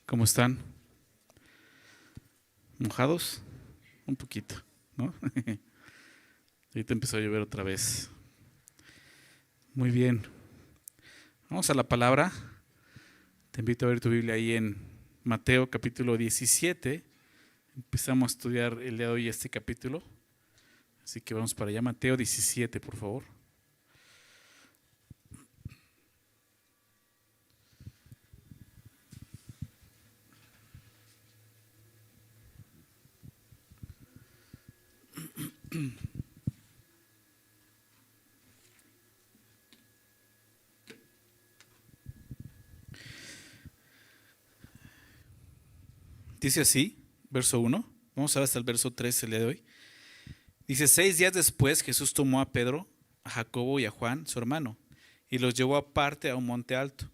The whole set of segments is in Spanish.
¿Cómo están? ¿Mojados? Un poquito, ¿no? Ahorita empezó a llover otra vez. Muy bien. Vamos a la palabra. Te invito a ver tu Biblia ahí en Mateo capítulo 17. Empezamos a estudiar el día de hoy este capítulo. Así que vamos para allá. Mateo 17, por favor. Dice así, verso 1. Vamos a ver hasta el verso 3 el día de hoy. Dice, 6 días después Jesús tomó a Pedro, a Jacobo y a Juan, su hermano, y los llevó aparte a un monte alto.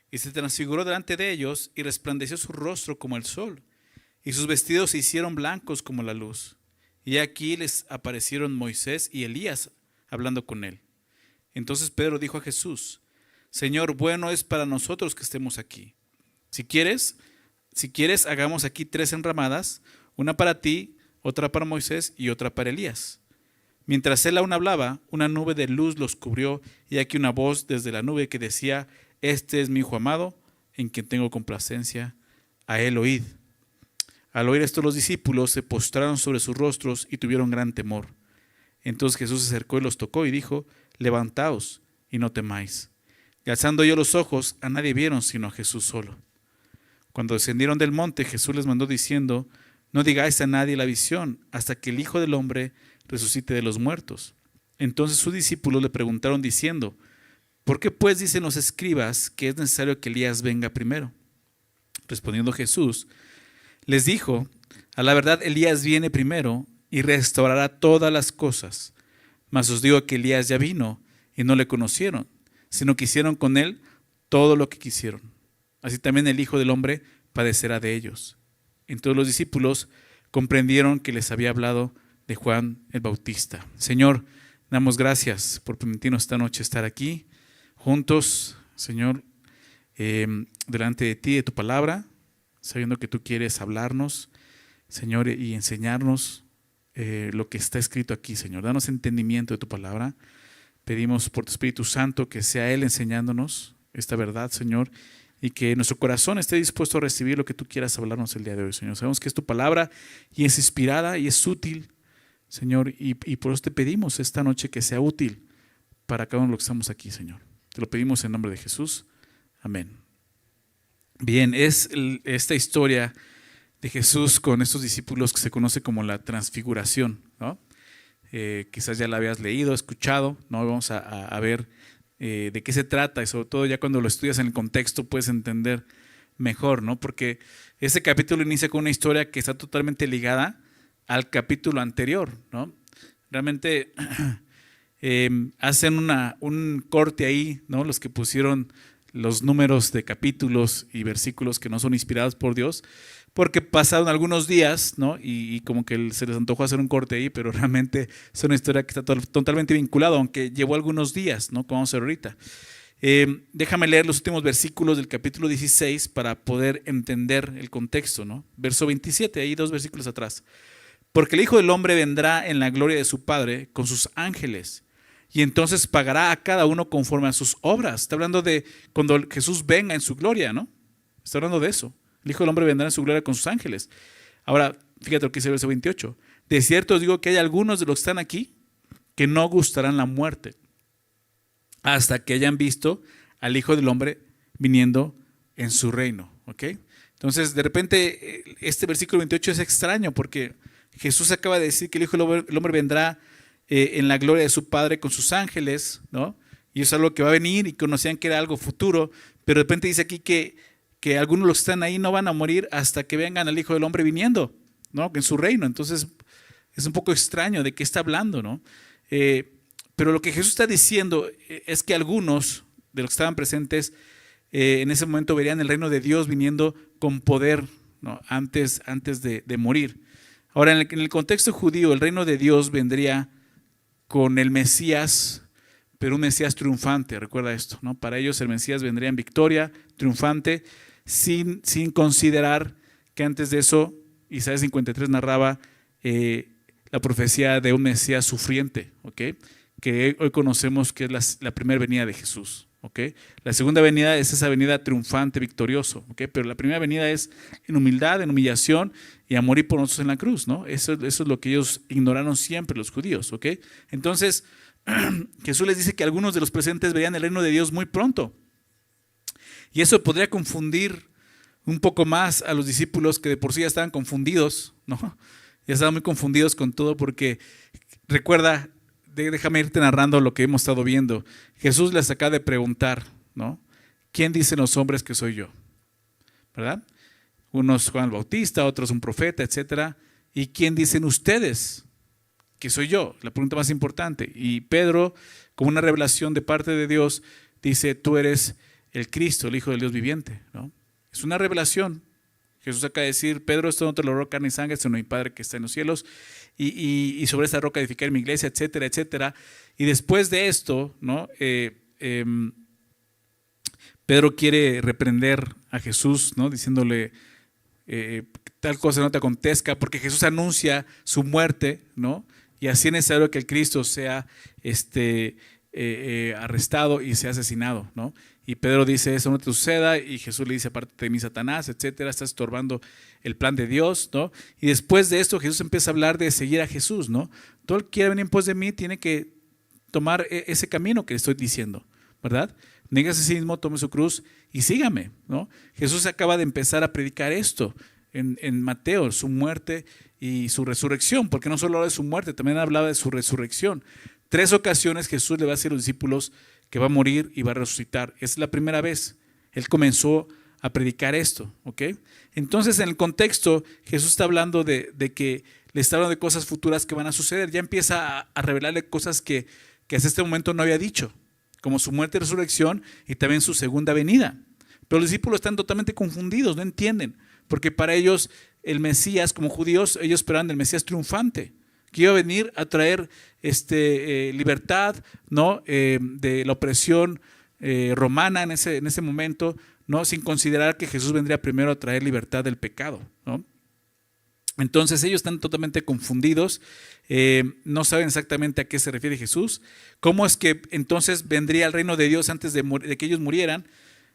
Y se transfiguró delante de ellos y resplandeció su rostro como el sol, y sus vestidos se hicieron blancos como la luz. Y aquí les aparecieron Moisés y Elías hablando con él. Entonces Pedro dijo a Jesús, Señor, bueno es para nosotros que estemos aquí. Si quieres, hagamos aquí 3 enramadas, una para ti, otra para Moisés y otra para Elías. Mientras él aún hablaba, una nube de luz los cubrió, y aquí una voz desde la nube que decía, Este es mi Hijo amado, en quien tengo complacencia, a él oíd. Al oír esto los discípulos se postraron sobre sus rostros y tuvieron gran temor. Entonces Jesús se acercó y los tocó y dijo, Levantaos y no temáis. Y alzando ellos los ojos, a nadie vieron sino a Jesús solo. Cuando descendieron del monte, Jesús les mandó diciendo, no digáis a nadie la visión, hasta que el Hijo del Hombre resucite de los muertos. Entonces sus discípulos le preguntaron diciendo, ¿por qué pues dicen los escribas que es necesario que Elías venga primero? Respondiendo Jesús, les dijo, a la verdad Elías viene primero y restaurará todas las cosas. Mas os digo que Elías ya vino y no le conocieron, sino que hicieron con él todo lo que quisieron. Así también el Hijo del Hombre padecerá de ellos. Entonces los discípulos comprendieron que les había hablado de Juan el Bautista. Señor, damos gracias por permitirnos esta noche estar aquí juntos, Señor, delante de ti, de tu palabra, sabiendo que tú quieres hablarnos, Señor, y enseñarnos lo que está escrito aquí, Señor. Danos entendimiento de tu palabra. Pedimos por tu Espíritu Santo que sea Él enseñándonos esta verdad, Señor, y que nuestro corazón esté dispuesto a recibir lo que tú quieras hablarnos el día de hoy, Señor. Sabemos que es tu palabra y es inspirada y es útil, Señor, y por eso te pedimos esta noche que sea útil para cada uno de los que estamos aquí, Señor. Te lo pedimos en nombre de Jesús. Amén. Bien, es esta historia de Jesús con estos discípulos que se conoce como la transfiguración, ¿no? Quizás ya la habías leído, escuchado, ¿no? Vamos a ver de qué se trata y sobre todo ya cuando lo estudias en el contexto puedes entender mejor, ¿no? Porque este capítulo inicia con una historia que está totalmente ligada al capítulo anterior, ¿no? Realmente hacen un corte ahí, ¿no? Los que pusieron los números de capítulos y versículos que no son inspirados por Dios, porque pasaron algunos días, ¿no? Y como que se les antojó hacer un corte ahí, pero realmente es una historia que está totalmente vinculada, aunque llevó algunos días, ¿no? Como vamos a ver ahorita. Déjame leer los últimos versículos del capítulo 16 para poder entender el contexto, ¿no? Verso 27, ahí 2 versículos atrás. Porque el Hijo del Hombre vendrá en la gloria de su Padre con sus ángeles, y entonces pagará a cada uno conforme a sus obras. Está hablando de cuando Jesús venga en su gloria, ¿no? Está hablando de eso. El Hijo del Hombre vendrá en su gloria con sus ángeles. Ahora, fíjate lo que dice el verso 28. De cierto os digo que hay algunos de los que están aquí que no gustarán la muerte hasta que hayan visto al Hijo del Hombre viniendo en su reino. ¿Ok? Entonces, de repente, este versículo 28 es extraño porque Jesús acaba de decir que el Hijo del Hombre vendrá en la gloria de su Padre con sus ángeles, ¿no? Y es algo que va a venir y conocían que era algo futuro, pero de repente dice aquí que algunos de los que están ahí no van a morir hasta que vengan al Hijo del Hombre viniendo, ¿no? En su reino. Entonces es un poco extraño de qué está hablando, ¿no? Pero lo que Jesús está diciendo es que algunos de los que estaban presentes en ese momento verían el reino de Dios viniendo con poder, ¿no? Antes de morir. Ahora, en el contexto judío, el reino de Dios vendría con el Mesías, pero un Mesías triunfante, recuerda esto, ¿no? Para ellos el Mesías vendría en victoria, triunfante, sin considerar que antes de eso Isaías 53 narraba la profecía de un Mesías sufriente, ¿okay? Que hoy conocemos que es la primera venida de Jesús. ¿Okay? La segunda venida es esa venida triunfante, victorioso, ¿okay? Pero la primera venida es en humildad, en humillación y a morir por nosotros en la cruz, ¿no? Eso es lo que ellos ignoraron siempre, los judíos, ¿okay? Entonces, Jesús les dice que algunos de los presentes verían el reino de Dios muy pronto. Y eso podría confundir un poco más a los discípulos que de por sí ya estaban confundidos, ¿no? Ya estaban muy confundidos con todo porque, recuerda, déjame irte narrando lo que hemos estado viendo. Jesús les acaba de preguntar, ¿no? ¿Quién dicen los hombres que soy yo? ¿Verdad? Unos Juan el Bautista, otros un profeta, etcétera. ¿Y quién dicen ustedes que soy yo? La pregunta más importante. Y Pedro, como una revelación de parte de Dios, dice, tú eres el Cristo, el Hijo del Dios viviente, ¿no? Es una revelación. Jesús acaba de decir, Pedro, esto no te lo logró carne y sangre, sino mi Padre que está en los cielos, y sobre esta roca edificar mi iglesia, etcétera, etcétera. Y después de esto, ¿no? Pedro quiere reprender a Jesús, ¿no? Diciéndole, tal cosa no te acontezca, porque Jesús anuncia su muerte, ¿no? Y así es necesario que el Cristo sea arrestado y sea asesinado, ¿no? Y Pedro dice, eso no te suceda, y Jesús le dice, apártate de mí, Satanás, etcétera, estás estorbando el plan de Dios, ¿no? Y después de esto Jesús empieza a hablar de seguir a Jesús, ¿no? Todo el que quiera venir en pos de mí tiene que tomar ese camino que le estoy diciendo, ¿verdad? Néguese a sí mismo, tome su cruz y sígame, ¿no? Jesús acaba de empezar a predicar esto en Mateo, su muerte y su resurrección, porque no solo habla de su muerte, también hablaba de su resurrección. 3 ocasiones Jesús le va a decir a los discípulos que va a morir y va a resucitar. Es la primera vez. Él comenzó a predicar esto, ¿ok? Entonces, en el contexto, Jesús está hablando de que le está hablando de cosas futuras que van a suceder. Ya empieza a revelarle cosas que hasta este momento no había dicho, como su muerte y resurrección y también su segunda venida. Pero los discípulos están totalmente confundidos, no entienden, porque para ellos el Mesías, como judíos, ellos esperaban el Mesías triunfante, que iba a venir a traer libertad, ¿no? De la opresión romana en ese momento, ¿no? Sin considerar que Jesús vendría primero a traer libertad del pecado, ¿no? Entonces ellos están totalmente confundidos, no saben exactamente a qué se refiere Jesús, cómo es que entonces vendría el reino de Dios antes de que ellos murieran,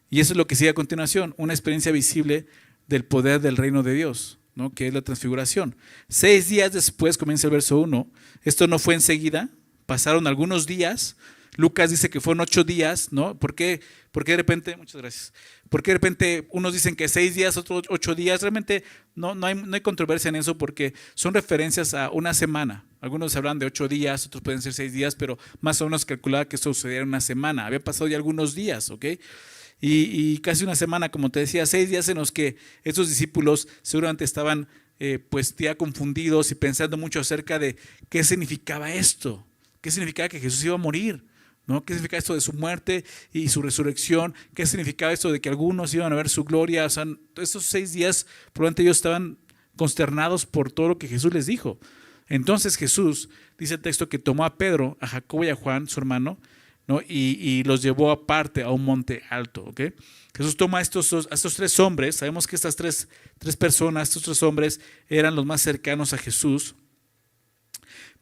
y eso es lo que sigue a continuación, una experiencia visible del poder del reino de Dios, ¿no? Que es la transfiguración. 6 días después, comienza el verso 1, esto no fue enseguida, pasaron algunos días. Lucas dice que fueron 8 días, ¿no? ¿Por qué de repente, muchas gracias, por qué de repente unos dicen que 6 días, otros 8 días? Realmente no hay controversia en eso, porque son referencias a una semana. Algunos hablan de 8 días, otros pueden ser 6 días, pero más o menos calculaba que esto sucediera en una semana. Había pasado ya algunos días, ¿ok? Y casi una semana, como te decía, 6 días en los que estos discípulos seguramente estaban pues ya confundidos y pensando mucho acerca de qué significaba esto, qué significaba que Jesús iba a morir, ¿no? ¿Qué significaba esto de su muerte y su resurrección? ¿Qué significaba esto de que algunos iban a ver su gloria? O sea, estos 6 días probablemente ellos estaban consternados por todo lo que Jesús les dijo. Entonces Jesús, dice el texto, que tomó a Pedro, a Jacobo y a Juan, su hermano, ¿no? Y los llevó aparte a un monte alto, ¿ok? Jesús toma a estos 3 hombres. Sabemos que estas tres personas, estos 3 hombres eran los más cercanos a Jesús,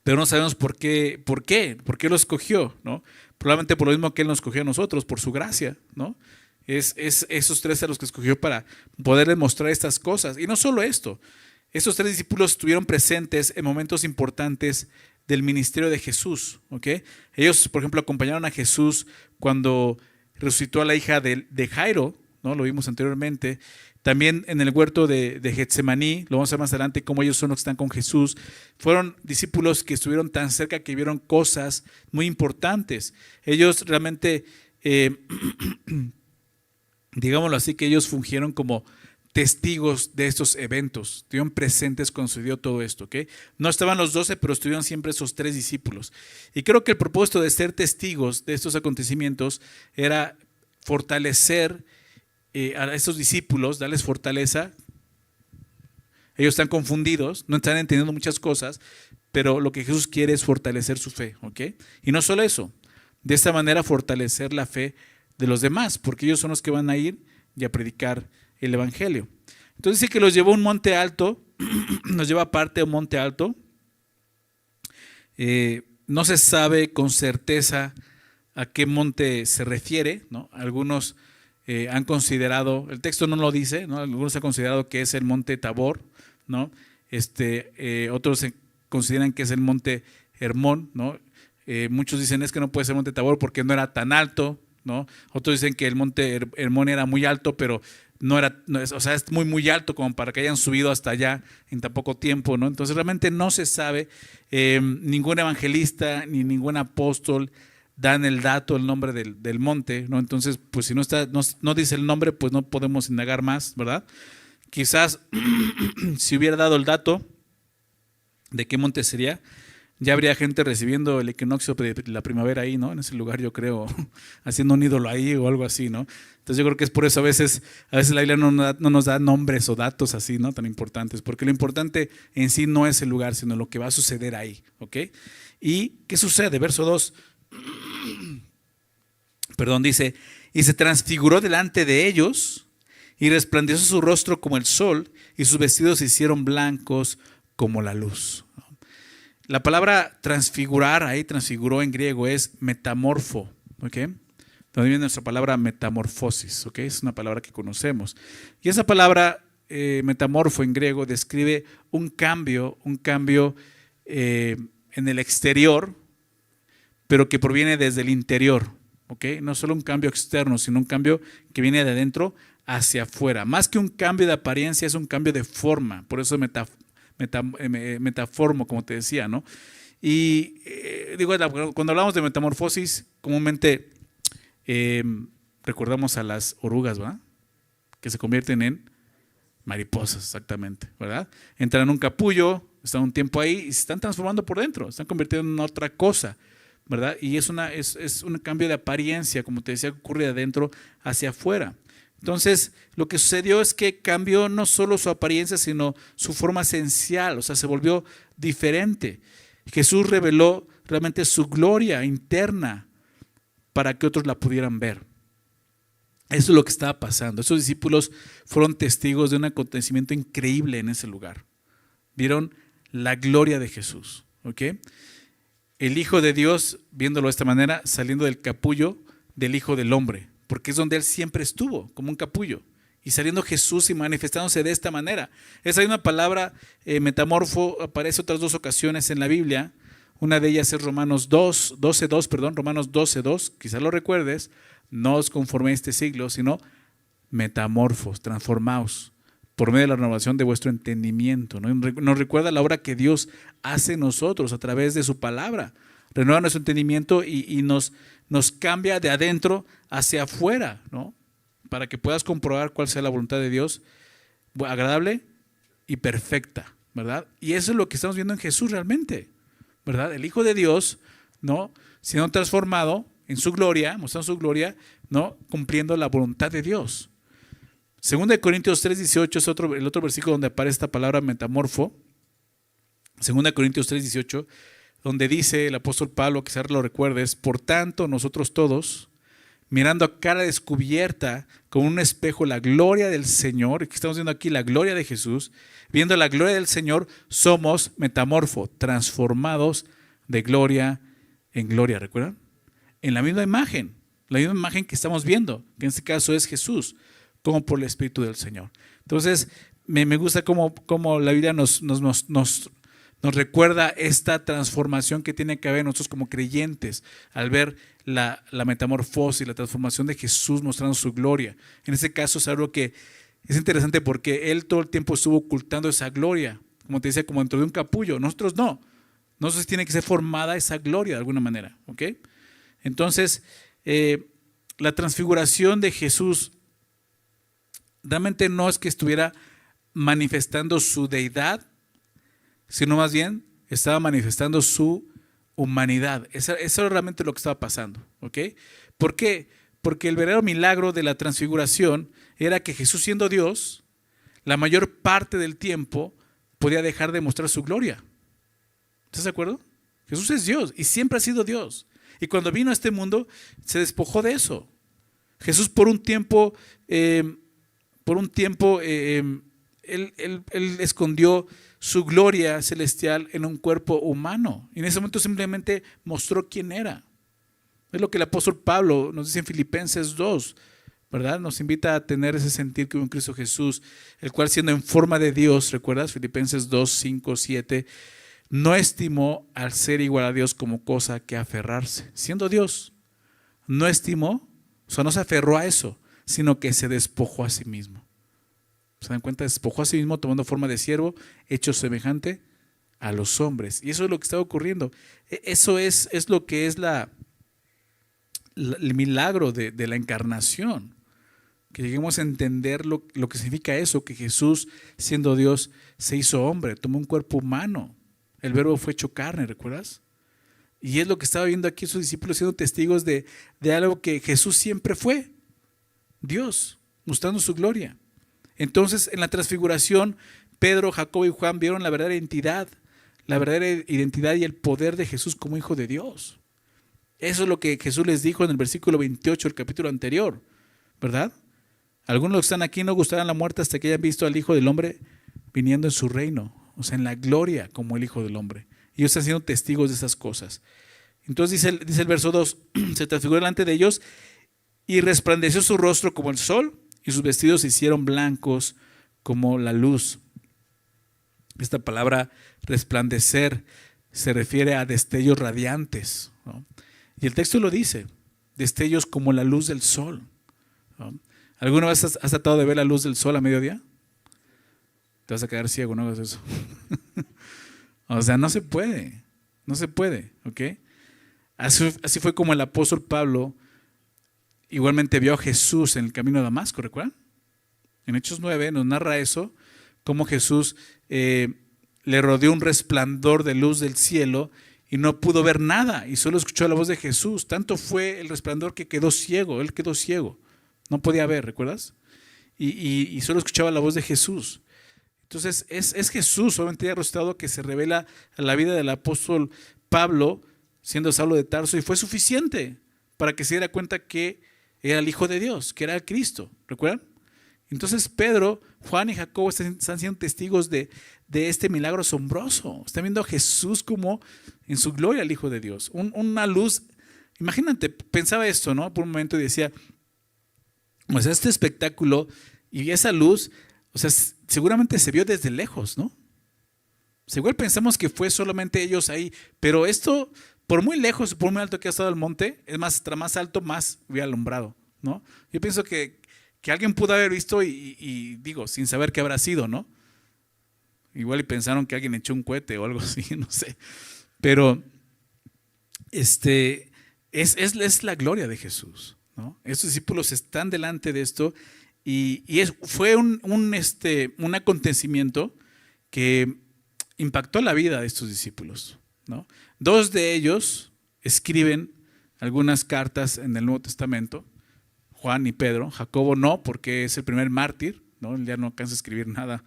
pero no sabemos por qué lo escogió, ¿no? Probablemente por lo mismo que Él nos escogió a nosotros, por su gracia, ¿no? Es esos 3 a los que escogió para poderles mostrar estas cosas. Y no solo esto, estos 3 discípulos estuvieron presentes en momentos importantes del ministerio de Jesús, ¿ok? Ellos, por ejemplo, acompañaron a Jesús cuando resucitó a la hija de Jairo, ¿no? Lo vimos anteriormente. También en el huerto de Getsemaní, lo vamos a ver más adelante, cómo ellos son los que están con Jesús. Fueron discípulos que estuvieron tan cerca que vieron cosas muy importantes. Ellos realmente, digámoslo así, que ellos fungieron como testigos de estos eventos, estuvieron presentes cuando sucedió todo esto, ¿ok? No estaban los 12, pero estuvieron siempre esos 3 discípulos. Y creo que el propósito de ser testigos de estos acontecimientos era fortalecer a estos discípulos, darles fortaleza. Ellos están confundidos, no están entendiendo muchas cosas, pero lo que Jesús quiere es fortalecer su fe, ¿ok? Y no solo eso, de esta manera fortalecer la fe de los demás, porque ellos son los que van a ir y a predicar el evangelio. Entonces dice que los llevó a un monte alto, nos lleva aparte a un monte alto. No se sabe con certeza a qué monte se refiere, ¿no? Algunos han considerado, el texto no lo dice, ¿no? Algunos han considerado que es el monte Tabor, ¿no? Otros consideran que es el monte Hermón, ¿no? Muchos dicen es que no puede ser monte Tabor porque no era tan alto, ¿no? Otros dicen que el monte Hermón era muy alto, pero o sea, es muy alto como para que hayan subido hasta allá en tan poco tiempo, ¿no? Entonces realmente no se sabe, ningún evangelista ni ningún apóstol dan el dato, el nombre del monte, ¿no? Entonces, pues si no dice el nombre, pues no podemos indagar más, ¿verdad? Quizás si hubiera dado el dato de qué monte sería, ya habría gente recibiendo el equinoccio de la primavera ahí, ¿no? En ese lugar, yo creo, haciendo un ídolo ahí o algo así, ¿no? Entonces yo creo que es por eso a veces la Biblia no nos da nombres o datos así, ¿no? Tan importantes, porque lo importante en sí no es el lugar, sino lo que va a suceder ahí, ¿ok? ¿Y qué sucede? Verso 2, perdón, dice, y se transfiguró delante de ellos y resplandeció su rostro como el sol y sus vestidos se hicieron blancos como la luz. La palabra transfigurar, ahí transfiguró en griego, es metamorfo, ¿ok? También viene nuestra palabra metamorfosis, ¿ok? Es una palabra que conocemos. Y esa palabra metamorfo en griego describe un cambio en el exterior, pero que proviene desde el interior, ¿ok? No solo un cambio externo, sino un cambio que viene de adentro hacia afuera. Más que un cambio de apariencia, es un cambio de forma, por eso metaformo, como te decía, ¿no? Y cuando hablamos de metamorfosis, comúnmente recordamos a las orugas, ¿verdad? Que se convierten en mariposas, exactamente, ¿verdad? Entran en un capullo, están un tiempo ahí y se están transformando por dentro, se están convirtiendo en otra cosa, ¿verdad? Y es un cambio de apariencia, como te decía, que ocurre de adentro hacia afuera. Entonces, lo que sucedió es que cambió no solo su apariencia, sino su forma esencial, o sea, se volvió diferente. Jesús reveló realmente su gloria interna para que otros la pudieran ver. Eso es lo que estaba pasando. Esos discípulos fueron testigos de un acontecimiento increíble en ese lugar. Vieron la gloria de Jesús, ¿ok? El Hijo de Dios, viéndolo de esta manera, saliendo del capullo del Hijo del Hombre, porque es donde Él siempre estuvo, como un capullo. Y saliendo Jesús y manifestándose de esta manera. Esa misma palabra metamorfo aparece otras dos ocasiones en la Biblia. Una de ellas es Romanos 12:2, quizás lo recuerdes. No os conforméis a este siglo, sino metamorfos, transformaos por medio de la renovación de vuestro entendimiento, ¿no? Nos recuerda la obra que Dios hace en nosotros a través de su palabra. Renueva nuestro entendimiento y nos cambia de adentro hacia afuera, ¿no? Para que puedas comprobar cuál sea la voluntad de Dios, agradable y perfecta, ¿verdad? Y eso es lo que estamos viendo en Jesús realmente, ¿verdad? El Hijo de Dios, ¿no? Siendo transformado en su gloria, mostrando su gloria, ¿no? Cumpliendo la voluntad de Dios. 2 Corintios 3:18 es el otro versículo donde aparece esta palabra metamorfo. 2 Corintios 3:18, donde dice el apóstol Pablo, quizás lo recuerdes, por tanto nosotros todos, mirando a cara descubierta con un espejo la gloria del Señor, que estamos viendo aquí la gloria de Jesús, viendo la gloria del Señor, somos metamorfo, transformados de gloria en gloria, ¿recuerdan? En la misma imagen que estamos viendo, que en este caso es Jesús, como por el Espíritu del Señor. Entonces, me gusta cómo la Biblia nos recuerda esta transformación que tiene que haber nosotros como creyentes al ver la metamorfosis, la transformación de Jesús mostrando su gloria. En este caso es algo que es interesante porque Él todo el tiempo estuvo ocultando esa gloria, como te decía, como dentro de un capullo. Nosotros no. Nosotros tiene que ser formada esa gloria de alguna manera, ¿ok? Entonces, la transfiguración de Jesús realmente no es que estuviera manifestando su deidad, sino más bien estaba manifestando su humanidad. Eso era realmente lo que estaba pasando, ¿ok? ¿Por qué? Porque el verdadero milagro de la transfiguración era que Jesús, siendo Dios, la mayor parte del tiempo podía dejar de mostrar su gloria. ¿Estás de acuerdo? Jesús es Dios y siempre ha sido Dios. Y cuando vino a este mundo, se despojó de eso. Jesús por un tiempo por un tiempo él escondió su gloria celestial en un cuerpo humano. Y en ese momento simplemente mostró quién era. Es lo que el apóstol Pablo nos dice en Filipenses 2, ¿verdad? Nos invita a tener ese sentir que hubo en Cristo Jesús, el cual siendo en forma de Dios, ¿recuerdas? Filipenses 2, 5, 7, no estimó al ser igual a Dios como cosa que aferrarse. Siendo Dios, no estimó, o sea, no se aferró a eso, sino que se despojó a sí mismo. ¿Se dan cuenta? Despojó a sí mismo tomando forma de siervo, hecho semejante a los hombres. Y eso es lo que está ocurriendo. Eso es lo que es el milagro de la encarnación. Que lleguemos a entender lo que significa eso, que Jesús, siendo Dios, se hizo hombre, tomó un cuerpo humano. El verbo fue hecho carne, ¿recuerdas? Y es lo que estaba viendo aquí sus discípulos siendo testigos de algo que Jesús siempre fue. Dios, mostrando su gloria. Entonces, en la transfiguración, Pedro, Jacobo y Juan vieron la verdadera identidad y el poder de Jesús como Hijo de Dios. Eso es lo que Jesús les dijo en el versículo 28 del capítulo anterior, ¿verdad? Algunos de los que están aquí no gustarán la muerte hasta que hayan visto al Hijo del Hombre viniendo en su reino, o sea, en la gloria como el Hijo del Hombre. Y ellos están siendo testigos de esas cosas. Entonces dice el verso 2, se transfiguró delante de ellos y resplandeció su rostro como el sol y sus vestidos se hicieron blancos como la luz. Esta palabra resplandecer se refiere a destellos radiantes, ¿no? Y el texto lo dice, destellos como la luz del sol, ¿no? ¿Alguna vez has tratado de ver la luz del sol a mediodía? Te vas a quedar ciego, no hagas eso. O sea, no se puede, ¿ok? Así fue como el apóstol Pablo igualmente vio a Jesús en el camino de Damasco, ¿recuerdan? En Hechos 9 nos narra eso, cómo Jesús le rodeó un resplandor de luz del cielo y no pudo ver nada y solo escuchó la voz de Jesús. Tanto fue el resplandor que quedó ciego, él quedó ciego, no podía ver, ¿recuerdas? Y solo escuchaba la voz de Jesús. Entonces es Jesús, obviamente ya resucitado, que se revela a la vida del apóstol Pablo, siendo Saulo de Tarso, y fue suficiente para que se diera cuenta que era el Hijo de Dios, que era el Cristo, ¿recuerdan? Entonces Pedro, Juan y Jacobo están siendo testigos de este milagro asombroso. Están viendo a Jesús como en su gloria el Hijo de Dios. Una luz, imagínate, pensaba esto, ¿no? Por un momento y decía, o sea, este espectáculo y esa luz, o sea, seguramente se vio desde lejos, ¿no? Igual pensamos que fue solamente ellos ahí, pero esto, por muy lejos, por muy alto que ha estado el monte, es más, tras más alto, más hubiera alumbrado, ¿no? Yo pienso que alguien pudo haber visto y digo, sin saber qué habrá sido, ¿no? Igual y pensaron que alguien echó un cohete o algo así, no sé. Pero es la gloria de Jesús, ¿no? Estos discípulos están delante de esto y fue un acontecimiento que impactó la vida de estos discípulos, ¿no? Dos de ellos escriben algunas cartas en el Nuevo Testamento, Juan y Pedro. Jacobo no, porque es el primer mártir, ¿no? Él ya no alcanza a escribir nada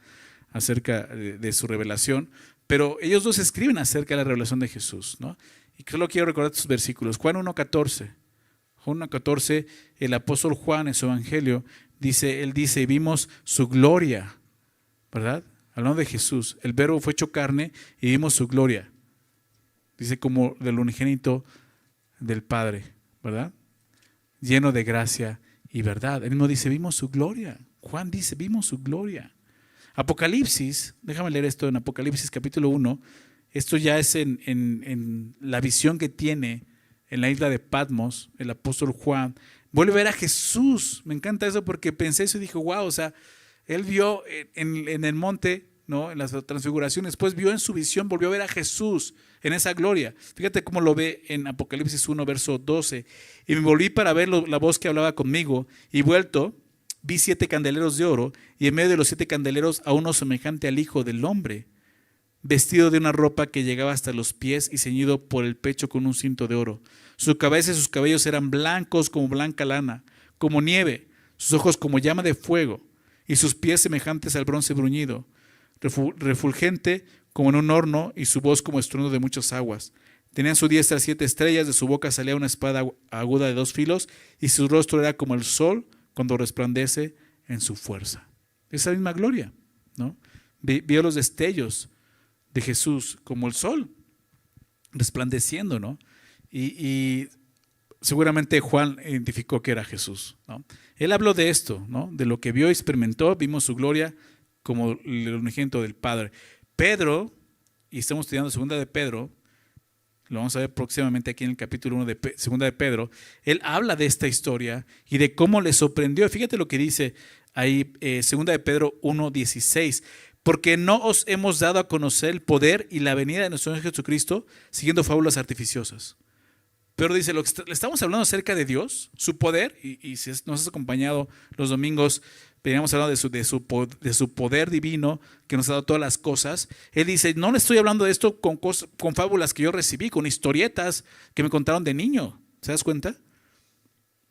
acerca de su revelación, pero ellos dos escriben acerca de la revelación de Jesús, ¿no? Y solo quiero recordar estos versículos. Juan 1:14, el apóstol Juan en su evangelio él dice, vimos su gloria, ¿verdad? Hablando de Jesús, el verbo fue hecho carne y vimos su gloria. Dice como del unigénito del Padre, ¿verdad? Lleno de gracia y verdad. Él mismo dice, vimos su gloria. Juan dice, vimos su gloria. Apocalipsis, déjame leer esto en Apocalipsis capítulo 1. Esto ya es en la visión que tiene en la isla de Patmos, el apóstol Juan. Vuelve a ver a Jesús. Me encanta eso porque pensé eso y dije, wow, o sea, él vio en el monte, ¿no? En las transfiguraciones, después vio en su visión, volvió a ver a Jesús en esa gloria. Fíjate cómo lo ve en Apocalipsis 1, verso 12. Y me volví para ver la voz que hablaba conmigo, y vuelto, vi 7 candeleros de oro, y en medio de los 7 candeleros a uno semejante al Hijo del Hombre, vestido de una ropa que llegaba hasta los pies y ceñido por el pecho con un cinto de oro. Su cabeza y sus cabellos eran blancos como blanca lana, como nieve, sus ojos como llama de fuego, y sus pies semejantes al bronce bruñido, refulgente como en un horno, y su voz como estruendo de muchas aguas. Tenía en su diestra 7 estrellas, de su boca salía una espada aguda de 2 filos, y su rostro era como el sol cuando resplandece en su fuerza. esa misma gloria, ¿no? Vio los destellos de Jesús como el sol resplandeciendo, ¿no? Y seguramente Juan identificó que era Jesús, ¿no? Él habló de esto, ¿no? De lo que vio y experimentó, vimos su gloria como el unigénito del Padre. Pedro, y estamos estudiando segunda de Pedro, lo vamos a ver próximamente aquí en el capítulo 1 de segunda de Pedro, él habla de esta historia y de cómo le sorprendió. Fíjate lo que dice ahí, segunda de Pedro 1:16, porque no os hemos dado a conocer el poder y la venida de nuestro Señor Jesucristo siguiendo fábulas artificiosas. Pero dice, le estamos hablando acerca de Dios, su poder, y si nos has acompañado los domingos, veníamos hablando de su poder divino que nos ha dado todas las cosas. Él dice, no le estoy hablando de esto con fábulas que yo recibí, con historietas que me contaron de niño. ¿Se das cuenta?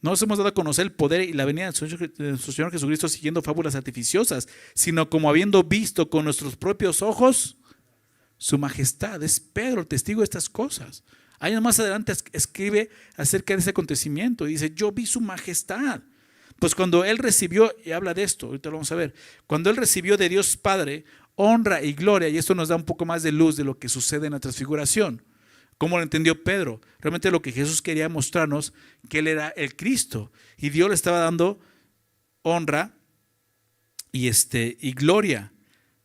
No nos hemos dado a conocer el poder y la venida de nuestro Señor Jesucristo siguiendo fábulas artificiosas, sino como habiendo visto con nuestros propios ojos su majestad. Es Pedro el testigo de estas cosas. Años más adelante escribe acerca de ese acontecimiento y dice, yo vi su majestad. Pues cuando él recibió, y habla de esto, ahorita lo vamos a ver, cuando él recibió de Dios Padre honra y gloria, y esto nos da un poco más de luz de lo que sucede en la transfiguración. ¿Cómo lo entendió Pedro? Realmente lo que Jesús quería mostrarnos, que él era el Cristo, y Dios le estaba dando honra y gloria.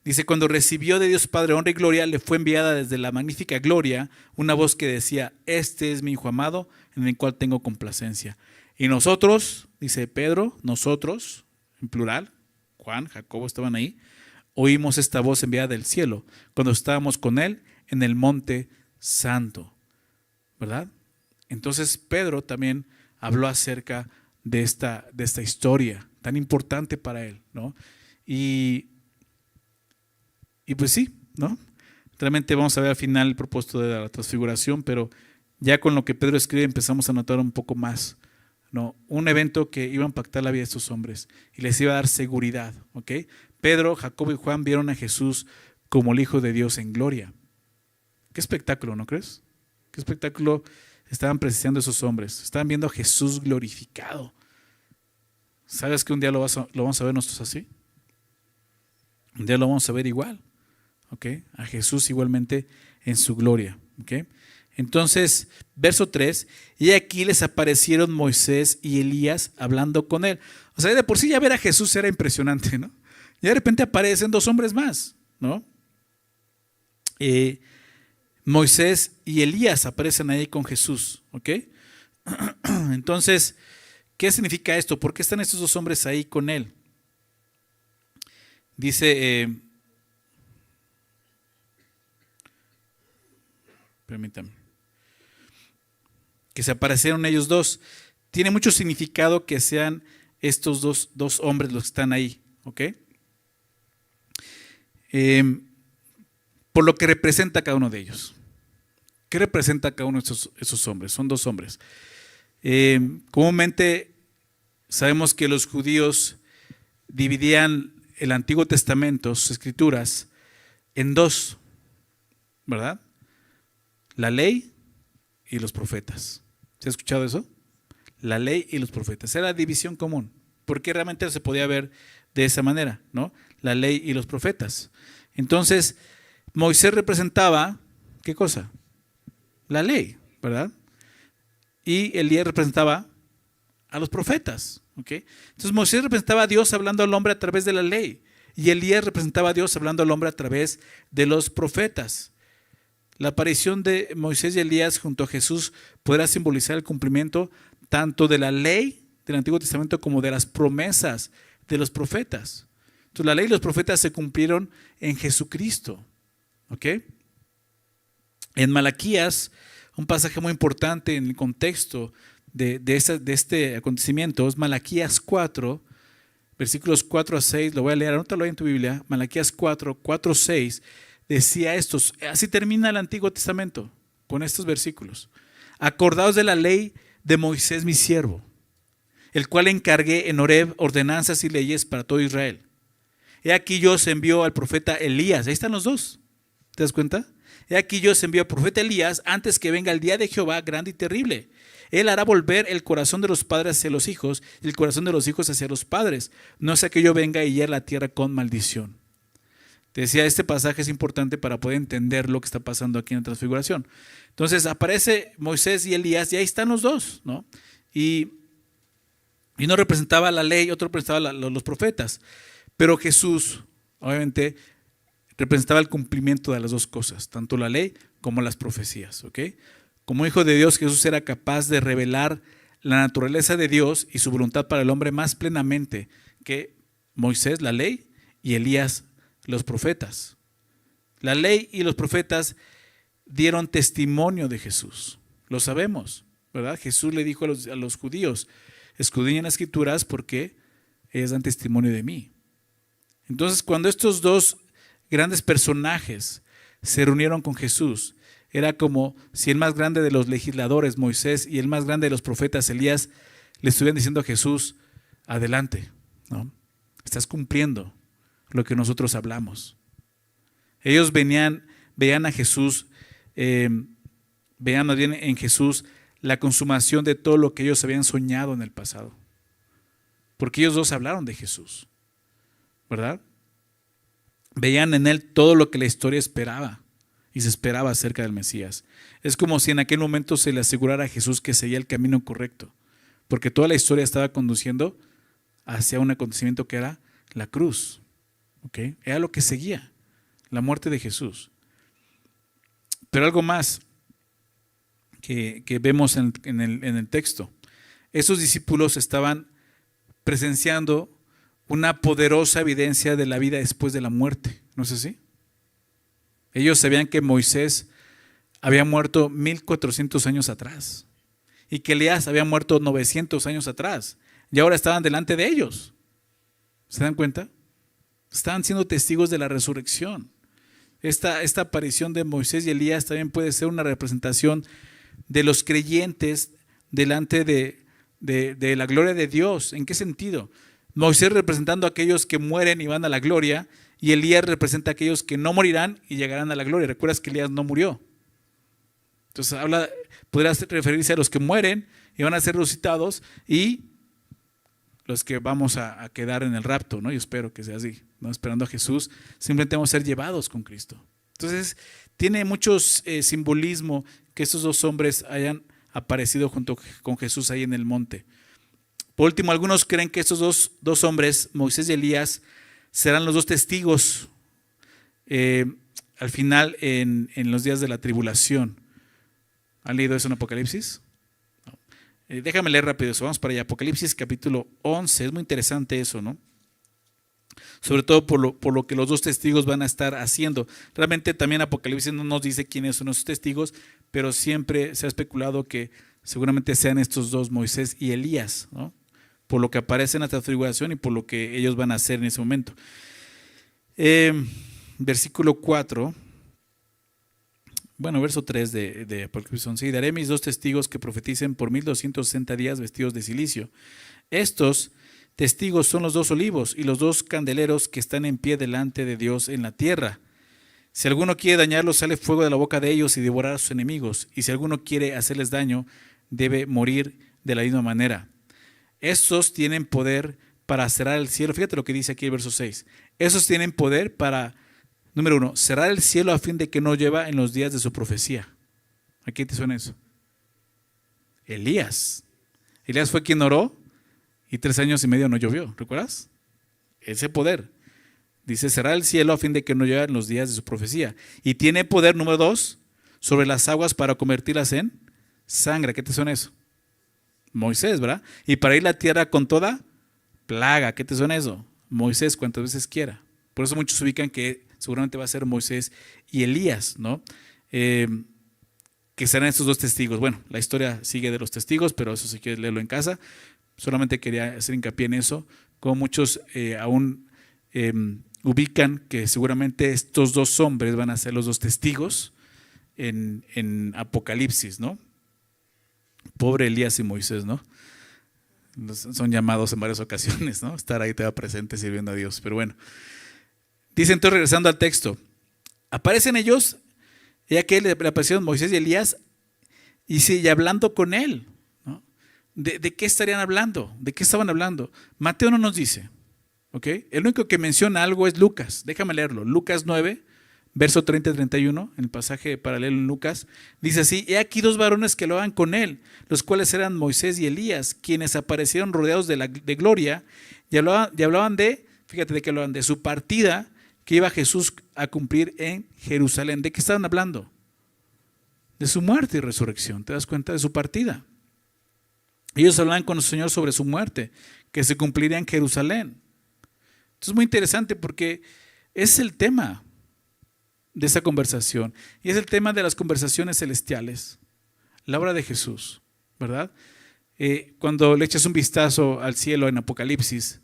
Dice, cuando recibió de Dios Padre honra y gloria, le fue enviada desde la magnífica gloria una voz que decía, este es mi Hijo amado, en el cual tengo complacencia. Y nosotros, dice Pedro, nosotros, en plural, Juan, Jacobo estaban ahí, oímos esta voz enviada del cielo, cuando estábamos con él en el monte santo, ¿verdad? Entonces Pedro también habló acerca de esta historia tan importante para él, ¿no? Y pues sí, ¿no? Realmente vamos a ver al final el propósito de la transfiguración, pero ya con lo que Pedro escribe empezamos a notar un poco más, ¿no? Un evento que iba a impactar la vida de estos hombres y les iba a dar seguridad, ¿ok? Pedro, Jacobo y Juan vieron a Jesús como el Hijo de Dios en gloria. Qué espectáculo, ¿no crees? Qué espectáculo estaban presenciando esos hombres. Estaban viendo a Jesús glorificado. ¿Sabes que un día lo vamos a ver nosotros así? Un día lo vamos a ver igual. ¿Okay? A Jesús igualmente en su gloria. ¿Okay? Entonces, verso 3, y aquí les aparecieron Moisés y Elías hablando con él. O sea, de por sí ya ver a Jesús era impresionante, ¿no? Y de repente aparecen dos hombres más, ¿no? Moisés y Elías aparecen ahí con Jesús. ¿Ok? Entonces, ¿qué significa esto? ¿Por qué están estos dos hombres ahí con él? Dice, permítame, que se aparecieron ellos dos. Tiene mucho significado que sean estos dos hombres los que están ahí, ¿ok? Por lo que representa cada uno de ellos. ¿Qué representa cada uno de esos hombres? Son dos hombres. Comúnmente sabemos que los judíos dividían el Antiguo Testamento, sus escrituras, en dos, ¿verdad? La ley y los profetas. ¿Se ha escuchado eso? La ley y los profetas. Era la división común, porque realmente se podía ver de esa manera, ¿no? La ley y los profetas. Entonces, Moisés representaba, ¿qué cosa? La ley, ¿verdad? Y Elías representaba a los profetas, ¿ok? Entonces Moisés representaba a Dios hablando al hombre a través de la ley, y Elías representaba a Dios hablando al hombre a través de los profetas. La aparición de Moisés y Elías junto a Jesús podrá simbolizar el cumplimiento tanto de la ley del Antiguo Testamento como de las promesas de los profetas. Entonces la ley y los profetas se cumplieron en Jesucristo, ¿ok? En Malaquías, un pasaje muy importante en el contexto de este acontecimiento es Malaquías 4, versículos 4 a 6, lo voy a leer, anótalo ahí en tu Biblia. Malaquías 4, 6, decía esto, así termina el Antiguo Testamento, con estos versículos. Acordaos de la ley de Moisés mi siervo, el cual encargué en Horeb ordenanzas y leyes para todo Israel. He aquí yo os envío al profeta Elías, ahí están los dos, ¿te das cuenta? He aquí yo os envío al profeta Elías antes que venga el día de Jehová grande y terrible, Él hará volver el corazón de los padres hacia los hijos y el corazón de los hijos hacia los padres. No sea que yo venga y hiera la tierra con maldición. Te decía, este pasaje es importante para poder entender lo que está pasando aquí en la transfiguración. Entonces aparece Moisés y Elías y ahí están los dos, ¿no? Y uno representaba la ley, otro representaba los profetas. Pero Jesús, obviamente, representaba el cumplimiento de las dos cosas, tanto la ley como las profecías, ¿ok? Como hijo de Dios, Jesús era capaz de revelar la naturaleza de Dios y su voluntad para el hombre más plenamente que Moisés, la ley, y Elías, los profetas. La ley y los profetas dieron testimonio de Jesús. Lo sabemos, ¿verdad? Jesús le dijo a los judíos, escudriñen las escrituras porque ellas dan testimonio de mí. Entonces, cuando estos dos grandes personajes se reunieron con Jesús, era como si el más grande de los legisladores, Moisés, y el más grande de los profetas, Elías, le estuvieran diciendo a Jesús, adelante, ¿no? Estás cumpliendo lo que nosotros hablamos. Ellos veían a Jesús, veían en Jesús la consumación de todo lo que ellos habían soñado en el pasado. Porque ellos dos hablaron de Jesús, ¿verdad? Veían en él todo lo que la historia esperaba y se esperaba acerca del Mesías. Es como si en aquel momento se le asegurara a Jesús que seguía el camino correcto, porque toda la historia estaba conduciendo hacia un acontecimiento que era la cruz. ¿Okay? Era lo que seguía, la muerte de Jesús. Pero algo más que vemos en el texto. Esos discípulos estaban presenciando una poderosa evidencia de la vida después de la muerte. ¿No es así? Ellos sabían que Moisés había muerto 1400 años atrás y que Elías había muerto 900 años atrás y ahora estaban delante de ellos. ¿Se dan cuenta? Estaban siendo testigos de la resurrección. Esta aparición de Moisés y Elías también puede ser una representación de los creyentes delante de la gloria de Dios. ¿En qué sentido? Moisés representando a aquellos que mueren y van a la gloria, y Elías representa a aquellos que no morirán y llegarán a la gloria. ¿Recuerdas que Elías no murió? Entonces podrá referirse a los que mueren y van a ser resucitados y los que vamos a quedar en el rapto, ¿no? Yo espero que sea así, ¿no? Esperando a Jesús, simplemente vamos a ser llevados con Cristo. Entonces, tiene mucho simbolismo que estos dos hombres hayan aparecido junto con Jesús ahí en el monte. Por último, algunos creen que estos dos hombres, Moisés y Elías, serán los dos testigos al final en los días de la tribulación. ¿Han leído eso en Apocalipsis? Déjame leer rápido eso, vamos para allá. Apocalipsis capítulo 11, es muy interesante eso, ¿no? Sobre todo por lo que los dos testigos van a estar haciendo. Realmente también Apocalipsis no nos dice quiénes son esos testigos, pero siempre se ha especulado que seguramente sean estos dos, Moisés y Elías, ¿no? Por lo que aparece en la transfiguración y por lo que ellos van a hacer en ese momento. Versículo 4. Bueno, verso 3 de Apocalipsis 11. Y daré mis dos testigos que profeticen por 1260 días vestidos de silicio. Estos testigos son los dos olivos y los dos candeleros que están en pie delante de Dios en la tierra. Si alguno quiere dañarlos, sale fuego de la boca de ellos y devorar a sus enemigos. Y si alguno quiere hacerles daño, debe morir de la misma manera. Estos tienen poder para cerrar el cielo. Fíjate lo que dice aquí el verso 6. Estos tienen poder para, número 1, cerrar el cielo a fin de que no llueva en los días de su profecía. ¿A qué te suena eso? Elías. Elías fue quien oró y 3 años y medio no llovió. ¿Recuerdas? Ese poder. Dice cerrar el cielo a fin de que no llueva en los días de su profecía. Y tiene poder, número 2, sobre las aguas para convertirlas en sangre. ¿A qué te suena eso? Moisés, ¿verdad? Y para ir la tierra con toda plaga. ¿Qué te suena eso? Moisés, cuantas veces quiera. Por eso muchos ubican que seguramente va a ser Moisés y Elías, ¿no? Que serán estos dos testigos. Bueno, la historia sigue de los testigos, pero eso si quieres leerlo en casa. Solamente quería hacer hincapié en eso, como muchos aún ubican que seguramente estos dos hombres van a ser los dos testigos en Apocalipsis, ¿no? Pobre Elías y Moisés, ¿no? Son llamados en varias ocasiones, ¿no? Estar ahí todavía presente sirviendo a Dios. Pero bueno, dice entonces, regresando al texto, aparecen ellos, ya que le aparecieron Moisés y Elías, y sigue hablando con él, ¿no? ¿De qué estarían hablando? ¿De qué estaban hablando? Mateo no nos dice. ¿Ok? El único que menciona algo es Lucas. Déjame leerlo. Lucas 9, verso 30 y 31, en el pasaje paralelo en Lucas, dice así: he aquí dos varones que lo hagan con él, los cuales eran Moisés y Elías, quienes aparecieron rodeados de gloria y hablaban de, fíjate de qué hablaban, de su partida que iba Jesús a cumplir en Jerusalén. ¿De qué estaban hablando? De su muerte y resurrección. ¿Te das cuenta? De su partida. Ellos hablaban con el Señor sobre su muerte, que se cumpliría en Jerusalén. Esto es muy interesante porque es el tema de esa conversación. Y es el tema de las conversaciones celestiales. La obra de Jesús, ¿verdad? Cuando le echas un vistazo al cielo en Apocalipsis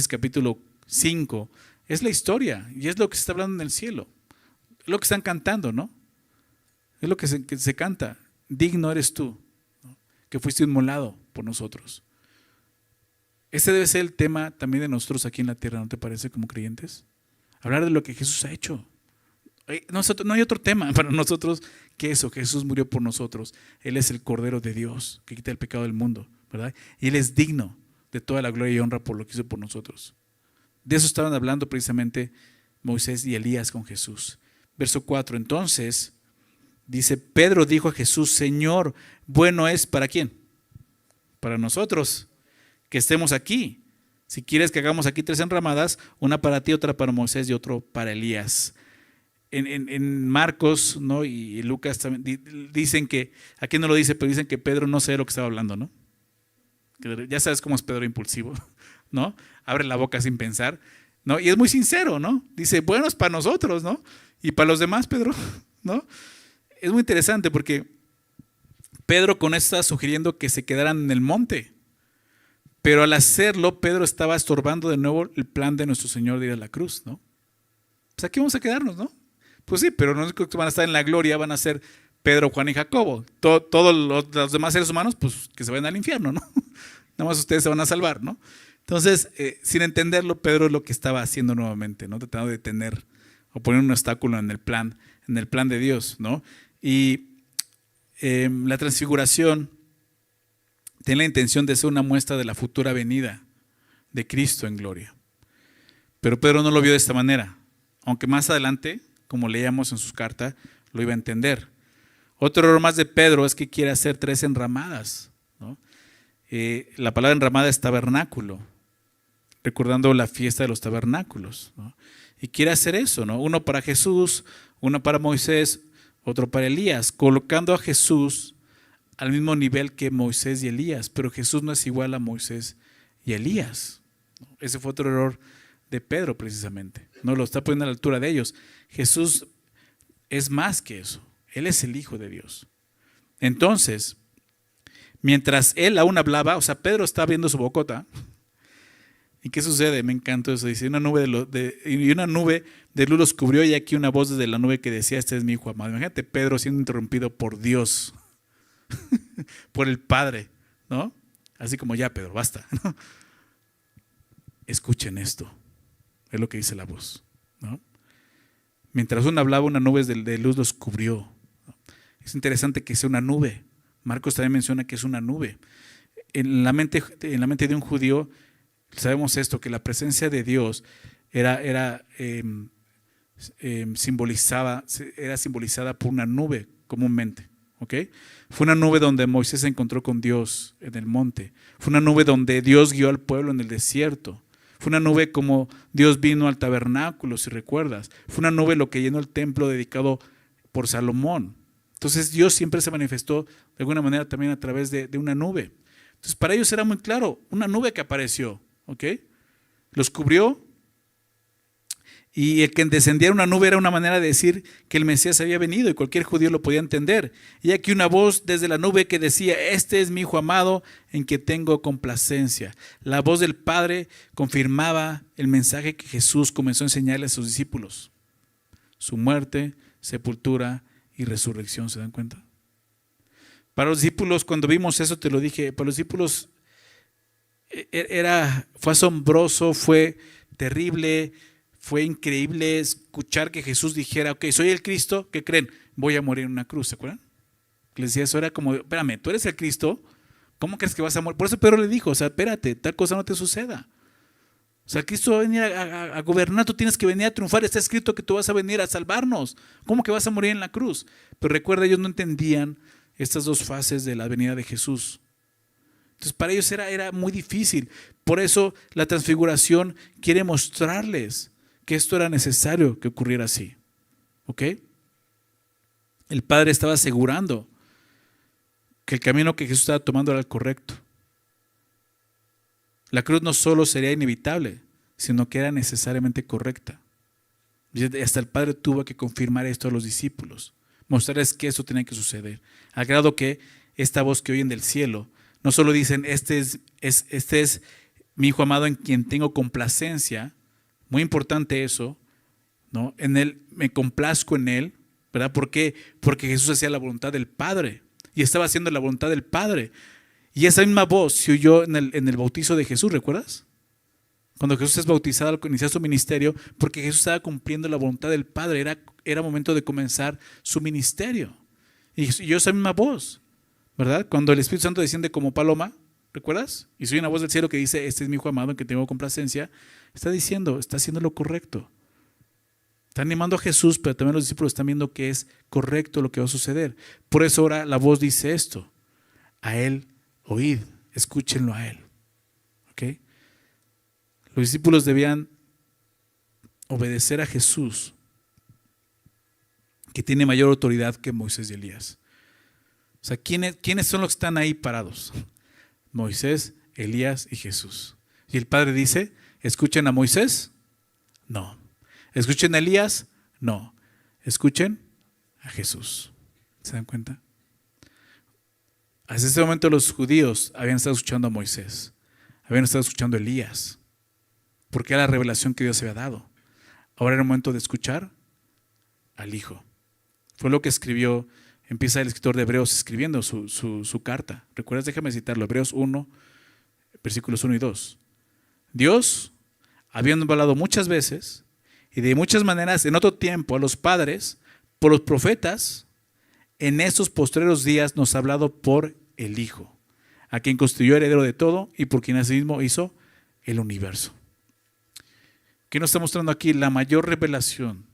capítulo 5, es la historia y es lo que se está hablando en el cielo. Es lo que están cantando, ¿no? Es lo que se canta. Digno eres tú, ¿no?, que fuiste inmolado por nosotros. Ese debe ser el tema también de nosotros aquí en la tierra, ¿no te parece, como creyentes? Hablar de lo que Jesús ha hecho. No hay otro tema para nosotros que eso, que Jesús murió por nosotros. Él es el Cordero de Dios que quita el pecado del mundo, ¿verdad? Y Él es digno de toda la gloria y honra por lo que hizo por nosotros. De eso estaban hablando precisamente Moisés y Elías con Jesús. Verso 4, entonces, dice, Pedro dijo a Jesús: Señor, bueno es, ¿para quién? Para nosotros, que estemos aquí. Si quieres que hagamos aquí 3 enramadas, una para ti, otra para Moisés y otro para Elías. En Marcos, ¿no?, y Lucas también dicen que, aquí no lo dice, pero dicen que Pedro no sabe lo que estaba hablando, ¿no? Ya sabes cómo es Pedro, impulsivo, ¿no? Abre la boca sin pensar, ¿no? Y es muy sincero, ¿no? Dice, bueno, es para nosotros, ¿no? Y para los demás, Pedro, ¿no? Es muy interesante porque Pedro con esto está sugiriendo que se quedaran en el monte. Pero al hacerlo, Pedro estaba estorbando de nuevo el plan de nuestro Señor de ir a la cruz, ¿no? Pues aquí vamos a quedarnos, ¿no? Pues sí, pero no es que van a estar en la gloria, van a ser Pedro, Juan y Jacobo. Todos los demás seres humanos, pues que se vayan al infierno, ¿no? Nada más ustedes se van a salvar, ¿no? Entonces, sin entenderlo, Pedro es lo que estaba haciendo nuevamente, ¿no? Tratando de detener o poner un obstáculo en el plan de Dios, ¿no? Y la transfiguración tiene la intención de ser una muestra de la futura venida de Cristo en gloria. Pero Pedro no lo vio de esta manera, aunque más adelante, como leíamos en sus cartas, lo iba a entender. Otro error más de Pedro es que quiere hacer 3 enramadas, ¿no? La palabra enramada es tabernáculo, recordando la fiesta de los tabernáculos, ¿no? Y quiere hacer eso, ¿no? Uno para Jesús, uno para Moisés, otro para Elías, colocando a Jesús al mismo nivel que Moisés y Elías, pero Jesús no es igual a Moisés y Elías. Ese fue otro error de Pedro precisamente. No lo está poniendo a la altura de ellos. Jesús es más que eso. Él es el Hijo de Dios. Entonces, mientras él aún hablaba, o sea, Pedro está viendo su bocota. ¿Y qué sucede? Me encantó eso. Dice, una nube de luz los cubrió y aquí una voz desde la nube que decía: este es mi Hijo amado. Imagínate Pedro siendo interrumpido por Dios, por el Padre, ¿no? Así como, ya Pedro, basta, ¿no? Escuchen esto, es lo que dice la voz, ¿no? Mientras uno hablaba, una nube de luz los cubrió. Es interesante que sea una nube. Marcos también menciona que es una nube. En la mente de un judío sabemos esto, que la presencia de Dios era simbolizada por una nube comúnmente. ¿Okay? Fue una nube donde Moisés se encontró con Dios en el monte. Fue una nube donde Dios guió al pueblo en el desierto. Fue una nube como Dios vino al tabernáculo, si recuerdas. Fue una nube lo que llenó el templo dedicado por Salomón. Entonces Dios siempre se manifestó de alguna manera también a través de una nube. Entonces para ellos era muy claro, una nube que apareció, ¿ok? Los cubrió. Y el que descendiera una nube era una manera de decir que el Mesías había venido y cualquier judío lo podía entender. Y aquí una voz desde la nube que decía: este es mi Hijo amado en que tengo complacencia. La voz del Padre confirmaba el mensaje que Jesús comenzó a enseñarle a sus discípulos: su muerte, sepultura y resurrección. ¿Se dan cuenta? Para los discípulos, cuando vimos eso, te lo dije, para los discípulos fue asombroso, fue terrible. Fue increíble escuchar que Jesús dijera: ok, soy el Cristo, ¿qué creen? Voy a morir en una cruz, ¿se acuerdan? Les decía, eso era como, espérame, tú eres el Cristo, ¿Cómo crees que vas a morir? Por eso Pedro le dijo, o sea, espérate, tal cosa no te suceda. O sea, Cristo va a venir a gobernar, tú tienes que venir a triunfar, está escrito que tú vas a venir a salvarnos. ¿Cómo que vas a morir en la cruz? Pero recuerda, ellos no entendían estas dos fases de la venida de Jesús. Entonces para ellos era muy difícil. Por eso la transfiguración quiere mostrarles que esto era necesario que ocurriera así. ¿Ok? El Padre estaba asegurando que el camino que Jesús estaba tomando era el correcto. La cruz no solo sería inevitable, sino que era necesariamente correcta. Y hasta el Padre tuvo que confirmar esto a los discípulos, mostrarles que eso tenía que suceder. Al grado que esta voz que oyen del cielo, no solo dicen, este es mi Hijo amado en quien tengo complacencia, muy importante eso, ¿no? En él, me complazco en él, ¿verdad? ¿Por qué? Porque Jesús hacía la voluntad del Padre y estaba haciendo la voluntad del Padre. Y esa misma voz se oyó en el bautizo de Jesús, ¿recuerdas? Cuando Jesús es bautizado al iniciar su ministerio, porque Jesús estaba cumpliendo la voluntad del Padre, era momento de comenzar su ministerio. Y oyó esa misma voz, ¿verdad? Cuando el Espíritu Santo desciende como paloma, ¿recuerdas? Y soy una voz del cielo que dice, este es mi Hijo amado en que tengo complacencia. Está diciendo, está haciendo lo correcto. Está animando a Jesús, pero también los discípulos están viendo que es correcto lo que va a suceder. Por eso ahora la voz dice esto, a Él oíd, escúchenlo a Él. ¿Ok? Los discípulos debían obedecer a Jesús, que tiene mayor autoridad que Moisés y Elías. O sea, ¿quiénes son los que están ahí parados? Moisés, Elías y Jesús. Y el Padre dice, ¿escuchen a Moisés? No. ¿Escuchen a Elías? No. Escuchen a Jesús. ¿Se dan cuenta? Hasta ese momento los judíos habían estado escuchando a Moisés, habían estado escuchando a Elías, porque era la revelación que Dios había dado. Ahora era el momento de escuchar al Hijo. Fue lo que escribió, empieza el escritor de Hebreos escribiendo su carta. ¿Recuerdas? Déjame citarlo, Hebreos 1, versículos 1 y 2. Dios, habiendo hablado muchas veces y de muchas maneras en otro tiempo a los padres, por los profetas, en estos postreros días nos ha hablado por el Hijo, a quien constituyó heredero de todo y por quien asimismo hizo el universo. ¿Qué nos está mostrando aquí? La mayor revelación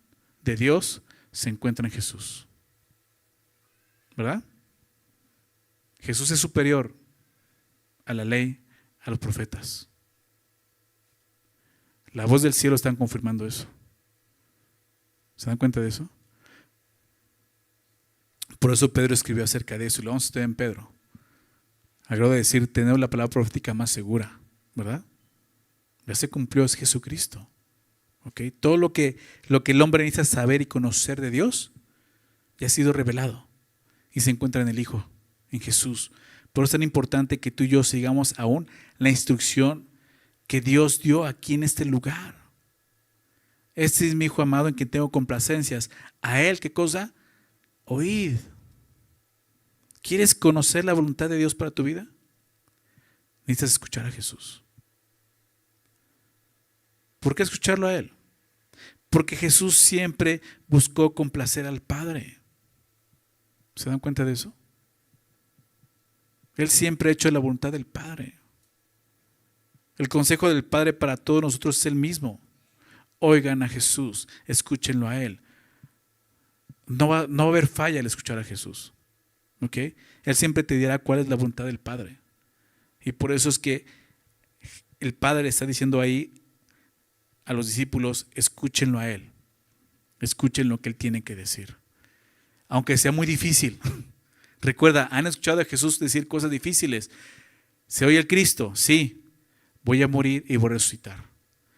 de Dios se encuentra en Jesús. ¿Verdad? Jesús es superior a la ley, a los profetas. La voz del cielo está confirmando eso. ¿Se dan cuenta de eso? Por eso Pedro escribió acerca de eso, y lo vamos a estudiar en Pedro. Agrado de decir, tenemos la palabra profética más segura, ¿verdad? Ya se cumplió, es Jesucristo. ¿Okay? Todo lo que el hombre necesita saber y conocer de Dios ya ha sido revelado y se encuentra en el Hijo, en Jesús. Por eso es tan importante que tú y yo sigamos aún la instrucción que Dios dio aquí en este lugar. Este es mi Hijo amado en quien tengo complacencias. A Él, ¿qué cosa? Oíd. ¿Quieres conocer la voluntad de Dios para tu vida? Necesitas escuchar a Jesús. ¿Por qué escucharlo a Él? Porque Jesús siempre buscó complacer al Padre. ¿Se dan cuenta de eso? Él siempre ha hecho la voluntad del Padre. El consejo del Padre para todos nosotros es el mismo. Oigan a Jesús, escúchenlo a Él. No va a haber falla al escuchar a Jesús. ¿Ok? Él siempre te dirá cuál es la voluntad del Padre. Y por eso es que el Padre está diciendo ahí a los discípulos, escúchenlo a Él. Escuchen lo que Él tiene que decir. Aunque sea muy difícil. Recuerda, han escuchado a Jesús decir cosas difíciles. ¿Se oye el Cristo? Sí. Voy a morir y voy a resucitar.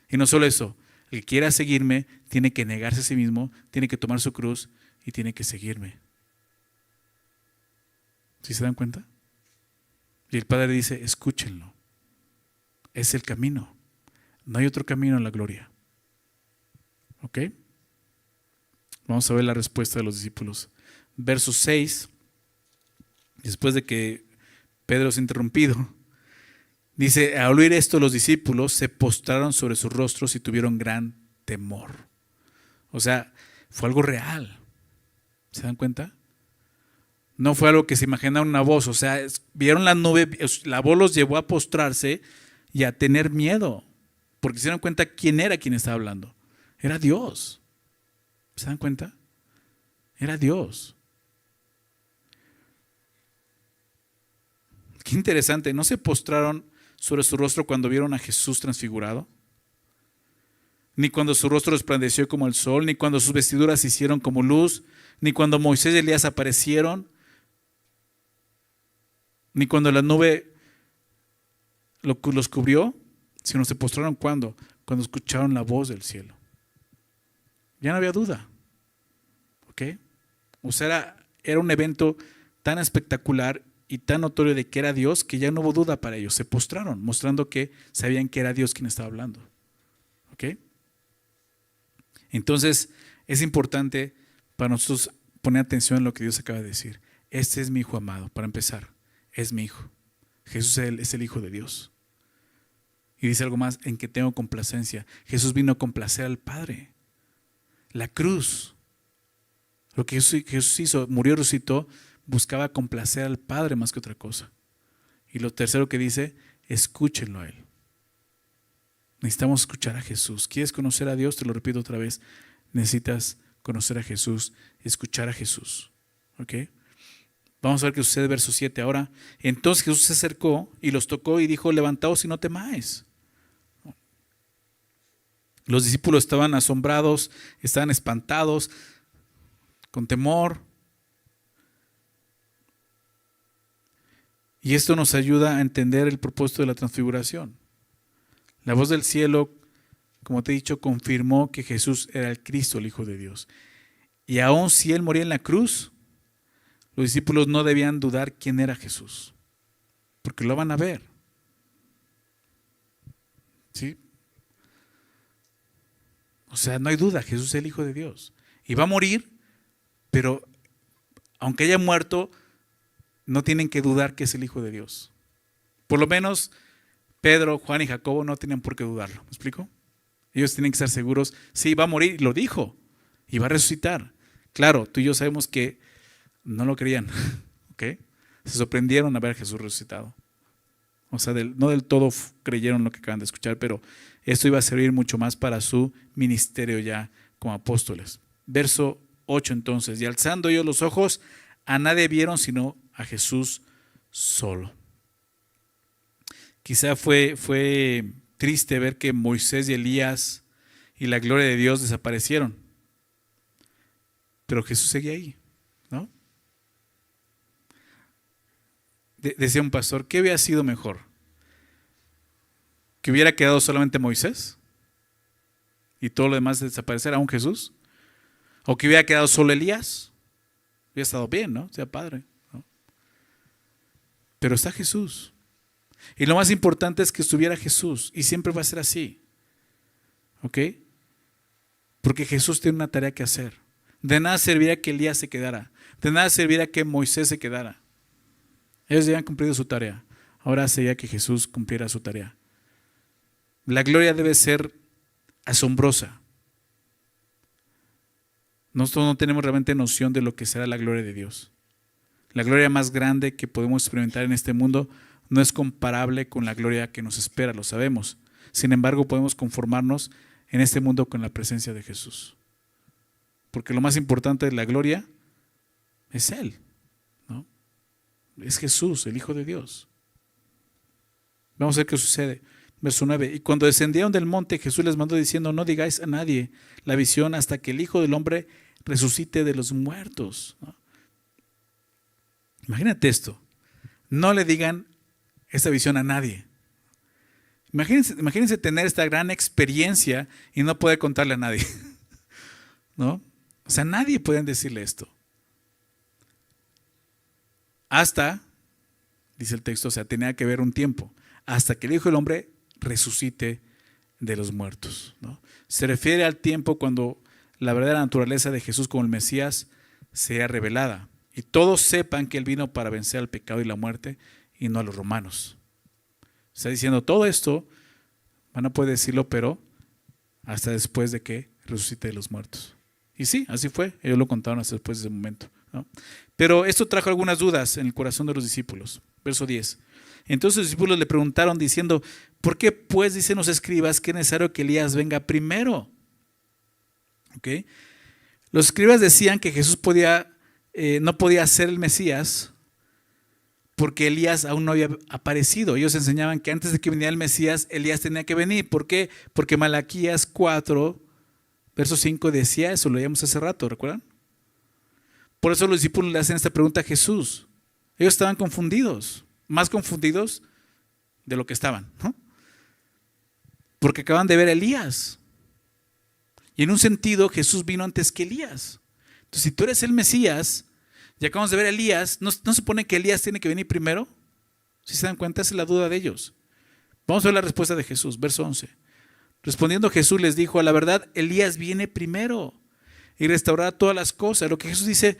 Y no solo eso, el que quiera seguirme tiene que negarse a sí mismo, tiene que tomar su cruz y tiene que seguirme. ¿Sí se dan cuenta? Y el Padre dice, escúchenlo. Es el camino. No hay otro camino en la gloria. ¿Ok? Vamos a ver la respuesta de los discípulos. Verso 6, después de que Pedro es interrumpido, dice, al oír esto los discípulos se postraron sobre sus rostros y tuvieron gran temor. O sea, fue algo real. ¿Se dan cuenta? No fue algo que se imaginaron una voz, o sea, vieron la nube, la voz los llevó a postrarse y a tener miedo, porque se dieron cuenta quién era quien estaba hablando. Era Dios. ¿Se dan cuenta? Era Dios. Qué interesante, ¿no se postraron sobre su rostro cuando vieron a Jesús transfigurado? Ni cuando su rostro resplandeció como el sol, ni cuando sus vestiduras se hicieron como luz, ni cuando Moisés y Elías aparecieron, ni cuando la nube los cubrió, sino se postraron cuando escucharon la voz del cielo. Ya no había duda. ¿Ok? O sea, era un evento tan espectacular y tan notorio de que era Dios que ya no hubo duda para ellos. Se postraron, mostrando que sabían que era Dios quien estaba hablando. ¿Ok? Entonces, es importante para nosotros poner atención en lo que Dios acaba de decir. Este es mi hijo amado, para empezar, es mi hijo. Jesús es el Hijo de Dios. Y dice algo más, en que tengo complacencia. Jesús vino a complacer al Padre. La cruz, lo que Jesús hizo, murió y resucitó, buscaba complacer al Padre más que otra cosa. Y lo tercero que dice, escúchenlo a Él. Necesitamos escuchar a Jesús. ¿Quieres conocer a Dios? Te lo repito otra vez. Necesitas conocer a Jesús, escuchar a Jesús. ¿Ok? Vamos a ver qué sucede, verso 7 ahora. Entonces Jesús se acercó y los tocó y dijo, levantaos y no temáis. Los discípulos estaban asombrados, estaban espantados, con temor. Y esto nos ayuda a entender el propósito de la transfiguración. La voz del cielo, como te he dicho, confirmó que Jesús era el Cristo, el Hijo de Dios. Y aun si Él moría en la cruz, los discípulos no debían dudar quién era Jesús, porque lo van a ver. ¿Sí? O sea, no hay duda, Jesús es el Hijo de Dios. Y va a morir, pero aunque haya muerto, no tienen que dudar que es el Hijo de Dios. Por lo menos Pedro, Juan y Jacobo no tenían por qué dudarlo. ¿Me explico? Ellos tienen que estar seguros, sí, va a morir, y lo dijo, y va a resucitar. Claro, tú y yo sabemos que no lo creían, ¿ok? Se sorprendieron a ver a Jesús resucitado. O sea, no del todo creyeron lo que acaban de escuchar, pero esto iba a servir mucho más para su ministerio ya como apóstoles. Verso 8 entonces, y alzando ellos los ojos, a nadie vieron sino a Jesús solo. Quizá fue triste ver que Moisés y Elías y la gloria de Dios desaparecieron, pero Jesús seguía ahí, ¿no? Decía un pastor, ¿qué hubiera sido mejor? ¿Que hubiera quedado solamente Moisés y todo lo demás desaparecer, aún Jesús? ¿O que hubiera quedado solo Elías? Hubiera estado bien, ¿no? Sea padre, ¿no? Pero está Jesús. Y lo más importante es que estuviera Jesús. Y siempre va a ser así. ¿Ok? Porque Jesús tiene una tarea que hacer. De nada serviría que Elías se quedara. De nada serviría que Moisés se quedara. Ellos ya han cumplido su tarea. Ahora sería que Jesús cumpliera su tarea. La gloria debe ser asombrosa. Nosotros no tenemos realmente noción de lo que será la gloria de Dios. La gloria más grande que podemos experimentar en este mundo no es comparable con la gloria que nos espera, lo sabemos. Sin embargo, podemos conformarnos en este mundo con la presencia de Jesús. Porque lo más importante de la gloria es Él, ¿no? Es Jesús, el Hijo de Dios. Vamos a ver qué sucede. Verso 9. Y cuando descendieron del monte, Jesús les mandó diciendo, no digáis a nadie la visión hasta que el Hijo del Hombre resucite de los muertos, ¿no? Imagínate esto. No le digan esta visión a nadie. Imagínense tener esta gran experiencia y no poder contarle a nadie, ¿no? O sea, nadie puede decirle esto. Hasta, dice el texto, o sea, tenía que haber un tiempo, hasta que el Hijo del Hombre resucite de los muertos, ¿no? Se refiere al tiempo cuando la verdadera naturaleza de Jesús como el Mesías sea revelada y todos sepan que Él vino para vencer al pecado y la muerte y no a los romanos. Está diciendo todo esto, van a poder decirlo, pero hasta después de que resucite de los muertos. Y sí, así fue, ellos lo contaron hasta después de ese momento, ¿no? Pero esto trajo algunas dudas en el corazón de los discípulos. Verso 10. Entonces los discípulos le preguntaron diciendo, ¿por qué pues dicen los escribas que es necesario que Elías venga primero? ¿Okay? Los escribas decían que Jesús no podía ser el Mesías porque Elías aún no había aparecido. Ellos enseñaban que antes de que viniera el Mesías, Elías tenía que venir. ¿Por qué? Porque Malaquías 4, verso 5 decía eso, lo leíamos hace rato, ¿recuerdan? Por eso los discípulos le hacen esta pregunta a Jesús. Ellos estaban confundidos, más confundidos de lo que estaban, ¿no? Porque acaban de ver a Elías. Y en un sentido, Jesús vino antes que Elías. Entonces, si tú eres el Mesías, y acabamos de ver a Elías, ¿no se supone que Elías tiene que venir primero? Si se dan cuenta, esa es la duda de ellos. Vamos a ver la respuesta de Jesús, verso 11. Respondiendo Jesús les dijo, a la verdad, Elías viene primero y restaurará todas las cosas. Lo que Jesús dice,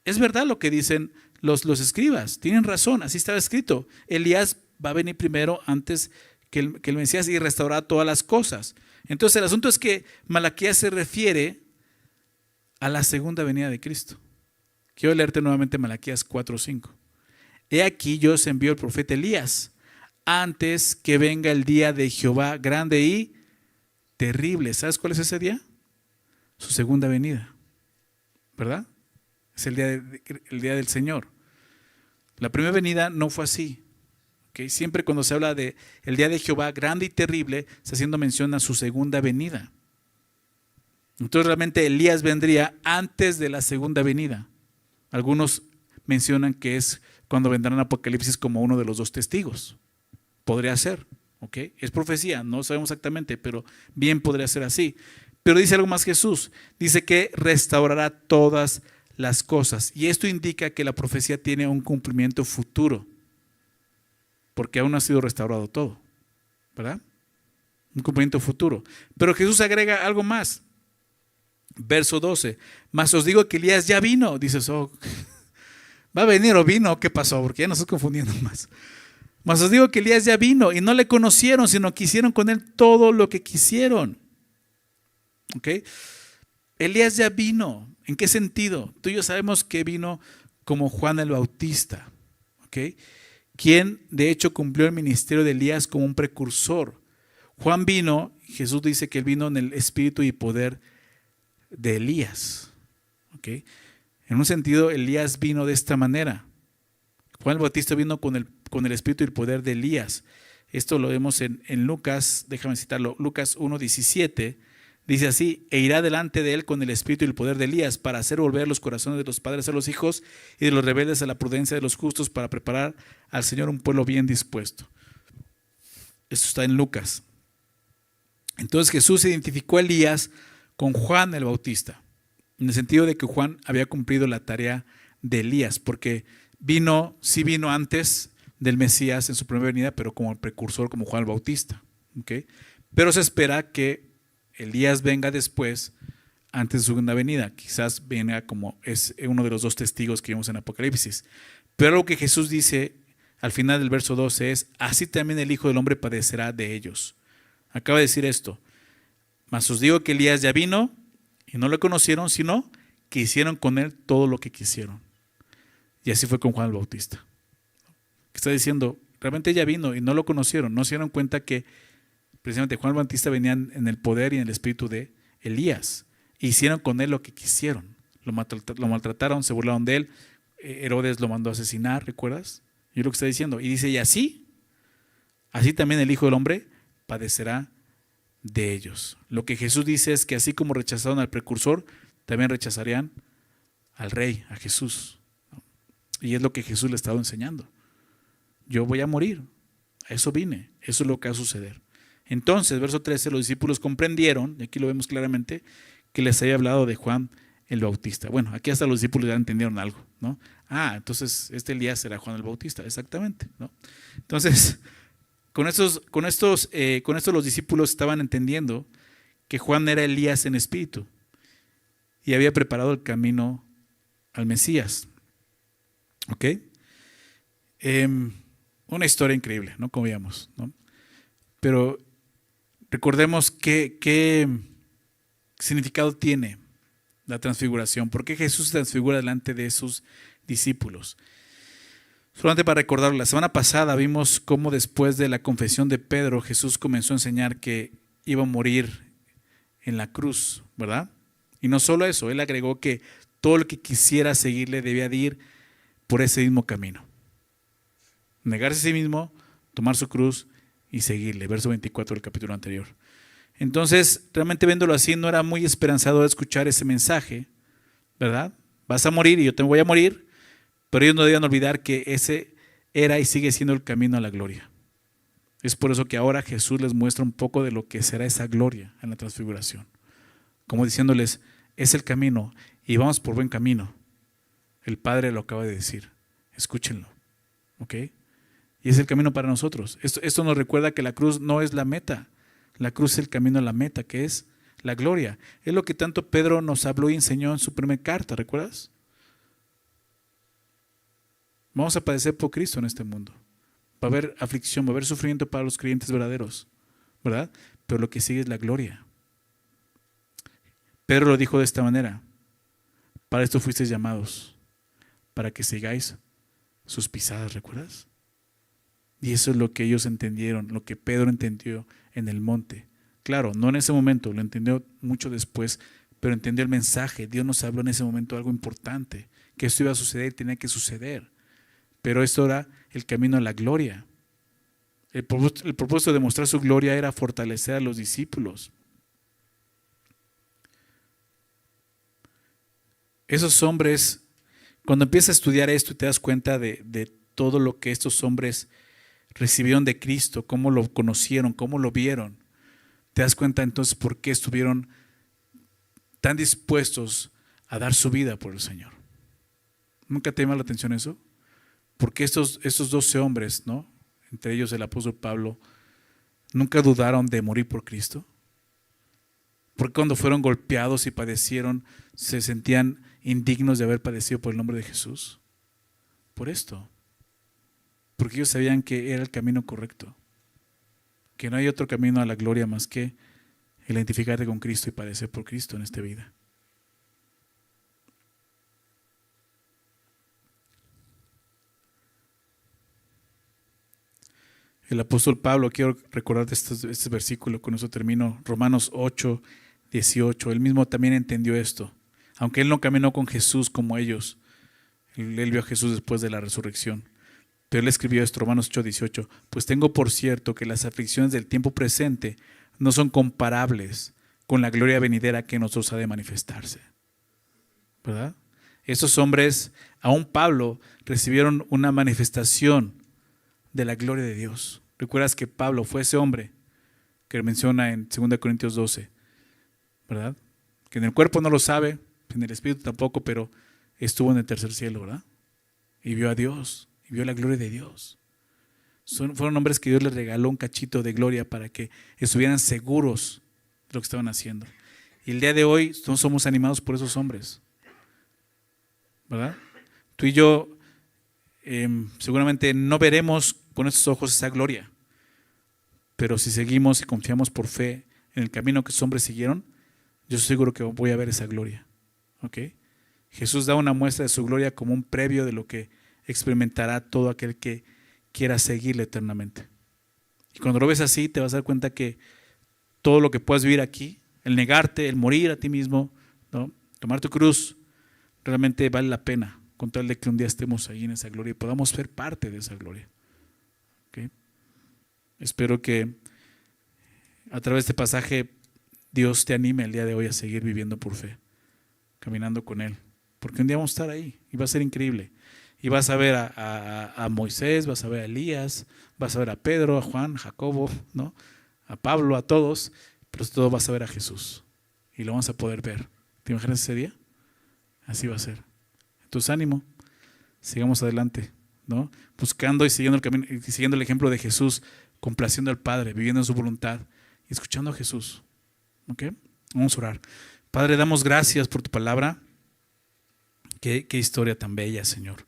es verdad lo que dicen los escribas. Tienen razón, así estaba escrito. Elías va a venir primero antes que el Mesías y restaurará todas las cosas. Entonces el asunto es que Malaquías se refiere a la segunda venida de Cristo. Quiero leerte nuevamente Malaquías 4:5. He aquí yo os envío el profeta Elías antes que venga el día de Jehová grande y terrible. ¿Sabes cuál es ese día? Su segunda venida, ¿verdad? Es el día del Señor. La primera venida no fue así. ¿Okay? Siempre cuando se habla de el día de Jehová grande y terrible, está haciendo mención a su segunda venida. Entonces realmente Elías vendría antes de la segunda venida. Algunos mencionan que es cuando vendrá en Apocalipsis como uno de los dos testigos. Podría ser, ¿ok? Es profecía, no sabemos exactamente, pero bien podría ser así. Pero dice algo más Jesús, dice que restaurará todas las cosas. Y esto indica que la profecía tiene un cumplimiento futuro, porque aún no ha sido restaurado todo, ¿verdad? Un cumplimiento futuro. Pero Jesús agrega algo más. Verso 12, mas os digo que Elías ya vino. Dices, oh, ¿va a venir o vino? ¿Qué pasó? Porque ya nos estoy confundiendo más. Mas os digo que Elías ya vino y no le conocieron, sino que hicieron con él todo lo que quisieron. ¿Ok? Elías ya vino. ¿En qué sentido? Tú y yo sabemos que vino como Juan el Bautista. ¿Ok? Quien de hecho cumplió el ministerio de Elías como un precursor. Juan vino, Jesús dice que él vino en el espíritu y poder de Elías. ¿Okay? En un sentido, Elías vino de esta manera. Juan el Bautista vino con el espíritu y el poder de Elías. Esto lo vemos en Lucas, déjame citarlo, Lucas 1:17. Dice así, e irá delante de él con el espíritu y el poder de Elías para hacer volver los corazones de los padres a los hijos y de los rebeldes a la prudencia de los justos para preparar al Señor un pueblo bien dispuesto. Esto está en Lucas. Entonces Jesús identificó a Elías con Juan el Bautista, en el sentido de que Juan había cumplido la tarea de Elías, porque sí vino antes del Mesías en su primera venida, pero como el precursor, como Juan el Bautista. ¿Okay? Pero se espera que Elías venga después, antes de su segunda venida. Quizás venga como es uno de los dos testigos que vimos en Apocalipsis. Pero lo que Jesús dice al final del verso 12 es, así también el Hijo del Hombre padecerá de ellos. Acaba de decir esto. Mas os digo que Elías ya vino y no lo conocieron, sino que hicieron con él todo lo que quisieron. Y así fue con Juan el Bautista. Está diciendo, realmente ya vino y no lo conocieron, no se dieron cuenta que precisamente Juan el Bautista venía en el poder y en el espíritu de Elías. E hicieron con él lo que quisieron. Lo maltrataron, se burlaron de él. Herodes lo mandó a asesinar, ¿recuerdas? Y lo que está diciendo. Y dice, y así también el Hijo del Hombre padecerá de ellos. Lo que Jesús dice es que así como rechazaron al precursor, también rechazarían al Rey, a Jesús. Y es lo que Jesús le estaba enseñando. Yo voy a morir, a eso vine, eso es lo que va a suceder. Entonces, verso 13, los discípulos comprendieron, y aquí lo vemos claramente, que les había hablado de Juan el Bautista. Bueno, aquí hasta los discípulos ya entendieron algo, ¿no? Entonces este Elías será Juan el Bautista, exactamente, ¿no? Entonces, con esto los discípulos estaban entendiendo que Juan era Elías en espíritu y había preparado el camino al Mesías. ¿Ok? Una historia increíble, ¿no? Como veíamos, ¿no? Pero recordemos qué significado tiene la transfiguración. ¿Por qué Jesús se transfigura delante de sus discípulos? Solamente para recordar, la semana pasada vimos cómo después de la confesión de Pedro, Jesús comenzó a enseñar que iba a morir en la cruz, ¿verdad? Y no solo eso, él agregó que todo el que quisiera seguirle debía de ir por ese mismo camino. Negarse a sí mismo, tomar su cruz y seguirle. Verso 24 del capítulo anterior. Entonces, realmente viéndolo así, no era muy esperanzador escuchar ese mensaje, ¿verdad? Vas a morir y yo te voy a morir, pero ellos no debían olvidar que ese era y sigue siendo el camino a la gloria. Es por eso que ahora Jesús les muestra un poco de lo que será esa gloria en la transfiguración. Como diciéndoles, es el camino y vamos por buen camino. El Padre lo acaba de decir, escúchenlo, ¿ok? Y es el camino para nosotros. Esto nos recuerda que la cruz no es la meta. La cruz es el camino a la meta, que es la gloria. Es lo que tanto Pedro nos habló y enseñó en su primera carta, ¿recuerdas? Vamos a padecer por Cristo en este mundo. Va a haber aflicción, va a haber sufrimiento para los creyentes verdaderos, ¿verdad? Pero lo que sigue es la gloria. Pedro lo dijo de esta manera: para esto fuisteis llamados, para que sigáis sus pisadas, ¿recuerdas? Y eso es lo que ellos entendieron, lo que Pedro entendió en el monte. Claro, no en ese momento, lo entendió mucho después, pero entendió el mensaje. Dios nos habló en ese momento algo importante, que esto iba a suceder, tenía que suceder. Pero esto era el camino a la gloria. El propósito de mostrar su gloria era fortalecer a los discípulos. Esos hombres, cuando empiezas a estudiar esto y te das cuenta de todo lo que estos hombres recibieron de Cristo, cómo lo conocieron, cómo lo vieron, te das cuenta entonces por qué estuvieron tan dispuestos a dar su vida por el Señor. ¿Nunca te llama la atención eso? Porque estos 12 hombres, ¿no?, entre ellos el apóstol Pablo, nunca dudaron de morir por Cristo. Porque cuando fueron golpeados y padecieron, se sentían indignos de haber padecido por el nombre de Jesús. Por esto. Porque ellos sabían que era el camino correcto. Que no hay otro camino a la gloria más que el identificarte con Cristo y padecer por Cristo en esta vida. El apóstol Pablo, quiero recordarte este versículo, con eso termino, Romanos 8, 18. Él mismo también entendió esto. Aunque él no caminó con Jesús como ellos, él vio a Jesús después de la resurrección. Pero él escribió esto, Romanos 8, 18. Pues tengo por cierto que las aflicciones del tiempo presente no son comparables con la gloria venidera que en nosotros ha de manifestarse. ¿Verdad? Estos hombres, aún Pablo, recibieron una manifestación de la gloria de Dios. ¿Recuerdas que Pablo fue ese hombre que menciona en 2 Corintios 12? ¿Verdad? Que en el cuerpo no lo sabe, en el espíritu tampoco, pero estuvo en el tercer cielo, ¿verdad? Y vio a Dios, y vio la gloria de Dios. Fueron hombres que Dios les regaló un cachito de gloria para que estuvieran seguros de lo que estaban haciendo. Y el día de hoy no somos animados por esos hombres, ¿verdad? Tú y yo seguramente no veremos con estos ojos esa gloria, pero si seguimos y confiamos por fe en el camino que esos hombres siguieron, yo estoy seguro que voy a ver esa gloria. ¿Ok? Jesús da una muestra de su gloria como un previo de lo que experimentará todo aquel que quiera seguirle eternamente. Y cuando lo ves así, te vas a dar cuenta que todo lo que puedas vivir aquí, el negarte, el morir a ti mismo, ¿no?, tomar tu cruz, realmente vale la pena, con tal de que un día estemos ahí en esa gloria y podamos ser parte de esa gloria. ¿Okay? Espero que a través de este pasaje Dios te anime el día de hoy a seguir viviendo por fe, caminando con Él, porque un día vamos a estar ahí y va a ser increíble. Y vas a ver a Moisés, vas a ver a Elías, vas a ver a Pedro, a Juan, a Jacobo, ¿no?, a Pablo, a todos, pero sobre todo vas a ver a Jesús y lo vamos a poder ver. ¿Te imaginas ese día? Así va a ser. Entonces, ánimo, sigamos adelante, ¿no?, buscando y siguiendo el camino, y siguiendo el ejemplo de Jesús, complaciendo al Padre, viviendo en su voluntad y escuchando a Jesús. ¿Ok? Vamos a orar. Padre, damos gracias por tu palabra. Qué historia tan bella, Señor.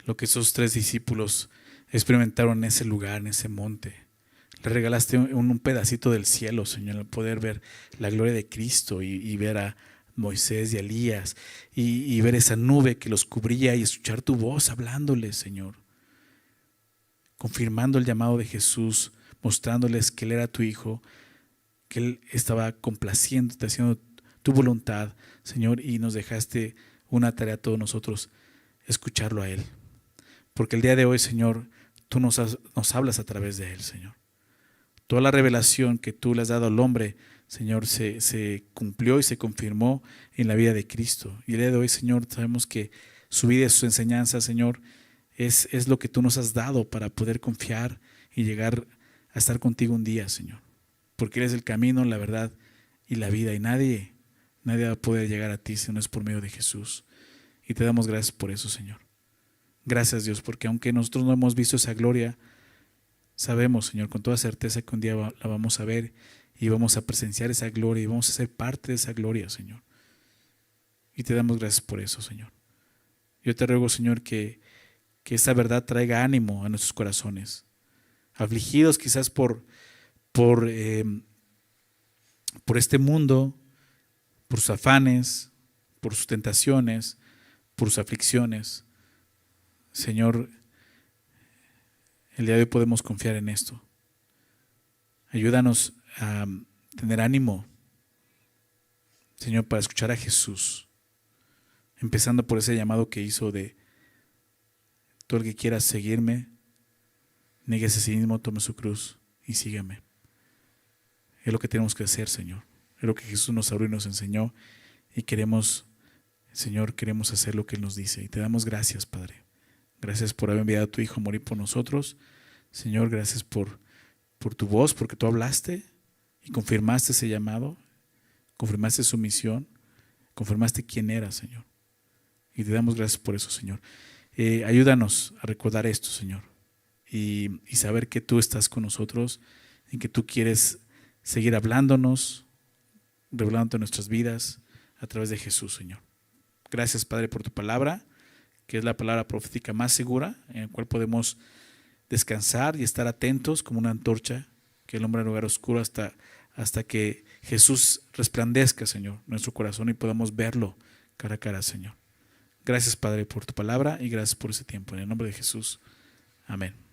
Lo que esos 3 discípulos experimentaron en ese lugar, en ese monte. Le regalaste un pedacito del cielo, Señor, al poder ver la gloria de Cristo y ver a Moisés y a Elías, y ver esa nube que los cubría y escuchar tu voz hablándoles, Señor, confirmando el llamado de Jesús, mostrándoles que Él era tu Hijo, que Él estaba complaciéndote, haciendo tu voluntad, Señor, y nos dejaste una tarea a todos nosotros, escucharlo a Él. Porque el día de hoy, Señor, tú nos hablas a través de Él, Señor. Toda la revelación que tú le has dado al hombre, Señor, se cumplió y se confirmó en la vida de Cristo. Y el día de hoy, Señor, sabemos que su vida y su enseñanza, Señor, es lo que tú nos has dado para poder confiar y llegar a estar contigo un día, Señor. Porque eres el camino, la verdad y la vida. Y nadie va a poder llegar a ti si no es por medio de Jesús. Y te damos gracias por eso, Señor. Gracias, Dios, porque aunque nosotros no hemos visto esa gloria, sabemos, Señor, con toda certeza que un día la vamos a ver y vamos a presenciar esa gloria y vamos a ser parte de esa gloria, Señor. Y te damos gracias por eso, Señor. Yo te ruego, Señor, que esta verdad traiga ánimo a nuestros corazones, afligidos quizás por este mundo, por sus afanes, por sus tentaciones, por sus aflicciones. Señor, el día de hoy podemos confiar en esto. Ayúdanos a tener ánimo, Señor, para escuchar a Jesús, empezando por ese llamado que hizo de todo el que quiera seguirme, nieguese a sí mismo, tome su cruz y sígame. Es lo que tenemos que hacer, Señor. Es lo que Jesús nos abrió y nos enseñó y queremos, Señor, queremos hacer lo que Él nos dice. Y te damos gracias, Padre. Gracias por haber enviado a tu Hijo a morir por nosotros. Señor, gracias por tu voz, porque tú hablaste y confirmaste ese llamado, confirmaste su misión, confirmaste quién era, Señor. Y te damos gracias por eso, Señor. Ayúdanos a recordar esto, Señor, y saber que tú estás con nosotros y que tú quieres seguir hablándonos, revelándote nuestras vidas a través de Jesús, Señor. Gracias, Padre, por tu palabra, que es la palabra profética más segura, en la cual podemos descansar y estar atentos como una antorcha que alumbra el lugar oscuro hasta que Jesús resplandezca, Señor, en nuestro corazón y podamos verlo cara a cara, Señor. Gracias, Padre, por tu palabra y gracias por ese tiempo. En el nombre de Jesús. Amén.